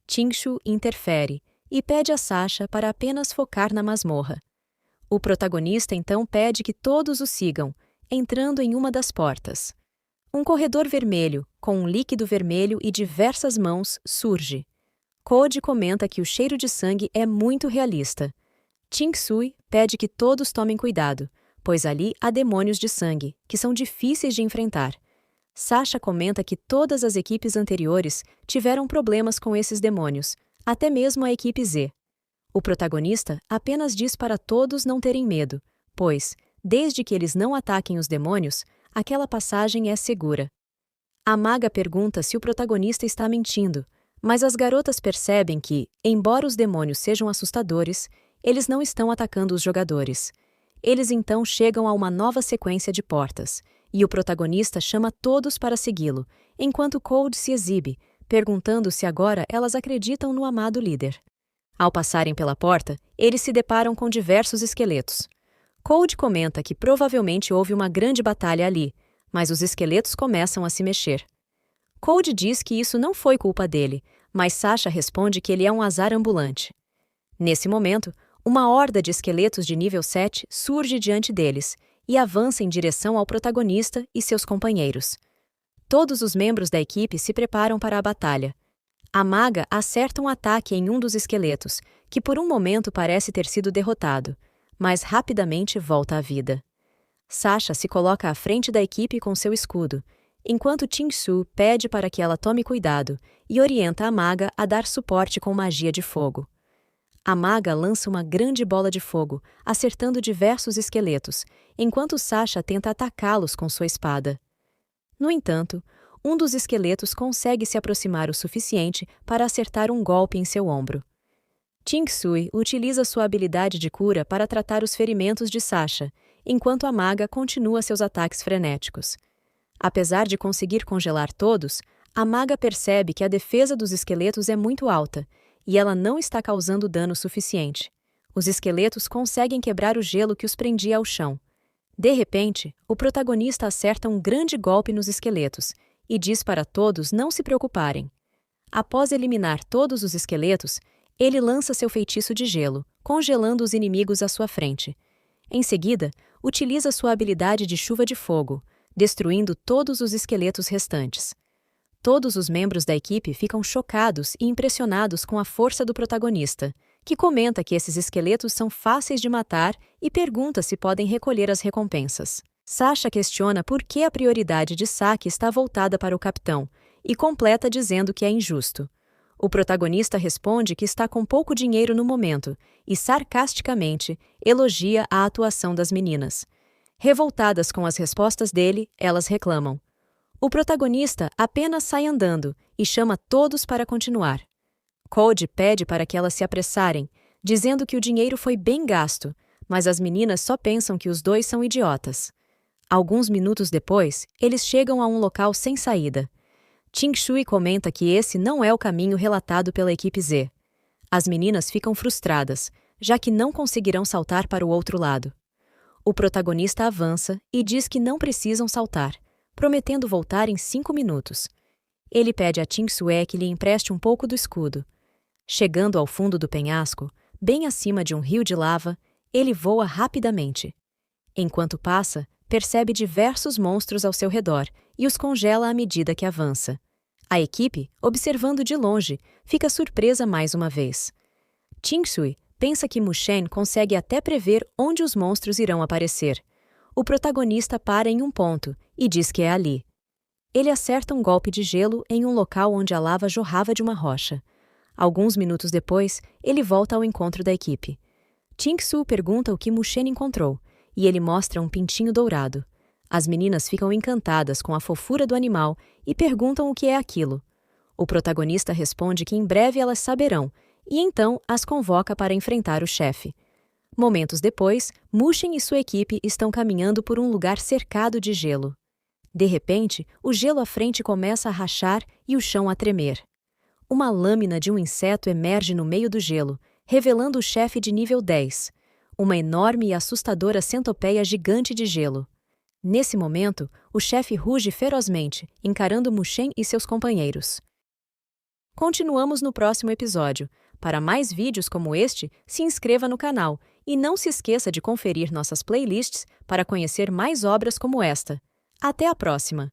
Tingshu interfere e pede a Sasha para apenas focar na masmorra. O protagonista então pede que todos o sigam, entrando em uma das portas. Um corredor vermelho, com um líquido vermelho e diversas mãos, surge. Code comenta que o cheiro de sangue é muito realista. Tingsui pede que todos tomem cuidado, pois ali há demônios de sangue, que são difíceis de enfrentar. Sasha comenta que todas as equipes anteriores tiveram problemas com esses demônios, até mesmo a equipe Z. O protagonista apenas diz para todos não terem medo, pois, desde que eles não ataquem os demônios, aquela passagem é segura. A maga pergunta se o protagonista está mentindo, mas as garotas percebem que, embora os demônios sejam assustadores, eles não estão atacando os jogadores. Eles então chegam a uma nova sequência de portas, e o protagonista chama todos para segui-lo, enquanto Code se exibe, perguntando se agora elas acreditam no amado líder. Ao passarem pela porta, eles se deparam com diversos esqueletos. Code comenta que provavelmente houve uma grande batalha ali, mas os esqueletos começam a se mexer. Code diz que isso não foi culpa dele, mas Sasha responde que ele é um azar ambulante. Nesse momento, uma horda de esqueletos de nível 7 surge diante deles e avança em direção ao protagonista e seus companheiros. Todos os membros da equipe se preparam para a batalha. A maga acerta um ataque em um dos esqueletos, que por um momento parece ter sido derrotado, mas rapidamente volta à vida. Sasha se coloca à frente da equipe com seu escudo, enquanto Tingshu pede para que ela tome cuidado e orienta a maga a dar suporte com magia de fogo. A maga lança uma grande bola de fogo, acertando diversos esqueletos, enquanto Sasha tenta atacá-los com sua espada. No entanto, um dos esqueletos consegue se aproximar o suficiente para acertar um golpe em seu ombro. Tingsui utiliza sua habilidade de cura para tratar os ferimentos de Sasha, enquanto a maga continua seus ataques frenéticos. Apesar de conseguir congelar todos, a maga percebe que a defesa dos esqueletos é muito alta, e ela não está causando dano suficiente. Os esqueletos conseguem quebrar o gelo que os prendia ao chão. De repente, o protagonista acerta um grande golpe nos esqueletos e diz para todos não se preocuparem. Após eliminar todos os esqueletos, ele lança seu feitiço de gelo, congelando os inimigos à sua frente. Em seguida, utiliza sua habilidade de chuva de fogo, destruindo todos os esqueletos restantes. Todos os membros da equipe ficam chocados e impressionados com a força do protagonista, que comenta que esses esqueletos são fáceis de matar e pergunta se podem recolher as recompensas. Sasha questiona por que a prioridade de saque está voltada para o capitão, e completa dizendo que é injusto. O protagonista responde que está com pouco dinheiro no momento e, sarcasticamente, elogia a atuação das meninas. Revoltadas com as respostas dele, elas reclamam. O protagonista apenas sai andando e chama todos para continuar. Code pede para que elas se apressarem, dizendo que o dinheiro foi bem gasto, mas as meninas só pensam que os dois são idiotas. Alguns minutos depois, eles chegam a um local sem saída. Tingshui comenta que esse não é o caminho relatado pela equipe Z. As meninas ficam frustradas, já que não conseguirão saltar para o outro lado. O protagonista avança e diz que não precisam saltar, prometendo voltar em 5 minutos. Ele pede a Tingsue que lhe empreste um pouco do escudo. Chegando ao fundo do penhasco, bem acima de um rio de lava, ele voa rapidamente. Enquanto passa, percebe diversos monstros ao seu redor e os congela à medida que avança. A equipe, observando de longe, fica surpresa mais uma vez. Tingsui pensa que Mushen consegue até prever onde os monstros irão aparecer. O protagonista para em um ponto e diz que é ali. Ele acerta um golpe de gelo em um local onde a lava jorrava de uma rocha. Alguns minutos depois, ele volta ao encontro da equipe. Ching-Su pergunta o que Mushen encontrou, e ele mostra um pintinho dourado. As meninas ficam encantadas com a fofura do animal e perguntam o que é aquilo. O protagonista responde que em breve elas saberão, e então as convoca para enfrentar o chefe. Momentos depois, Mushen e sua equipe estão caminhando por um lugar cercado de gelo. De repente, o gelo à frente começa a rachar e o chão a tremer. Uma lâmina de um inseto emerge no meio do gelo, revelando o chefe de nível 10, uma enorme e assustadora centopeia gigante de gelo. Nesse momento, o chefe ruge ferozmente, encarando Mushen e seus companheiros. Continuamos no próximo episódio. Para mais vídeos como este, se inscreva no canal e não se esqueça de conferir nossas playlists para conhecer mais obras como esta. Até a próxima!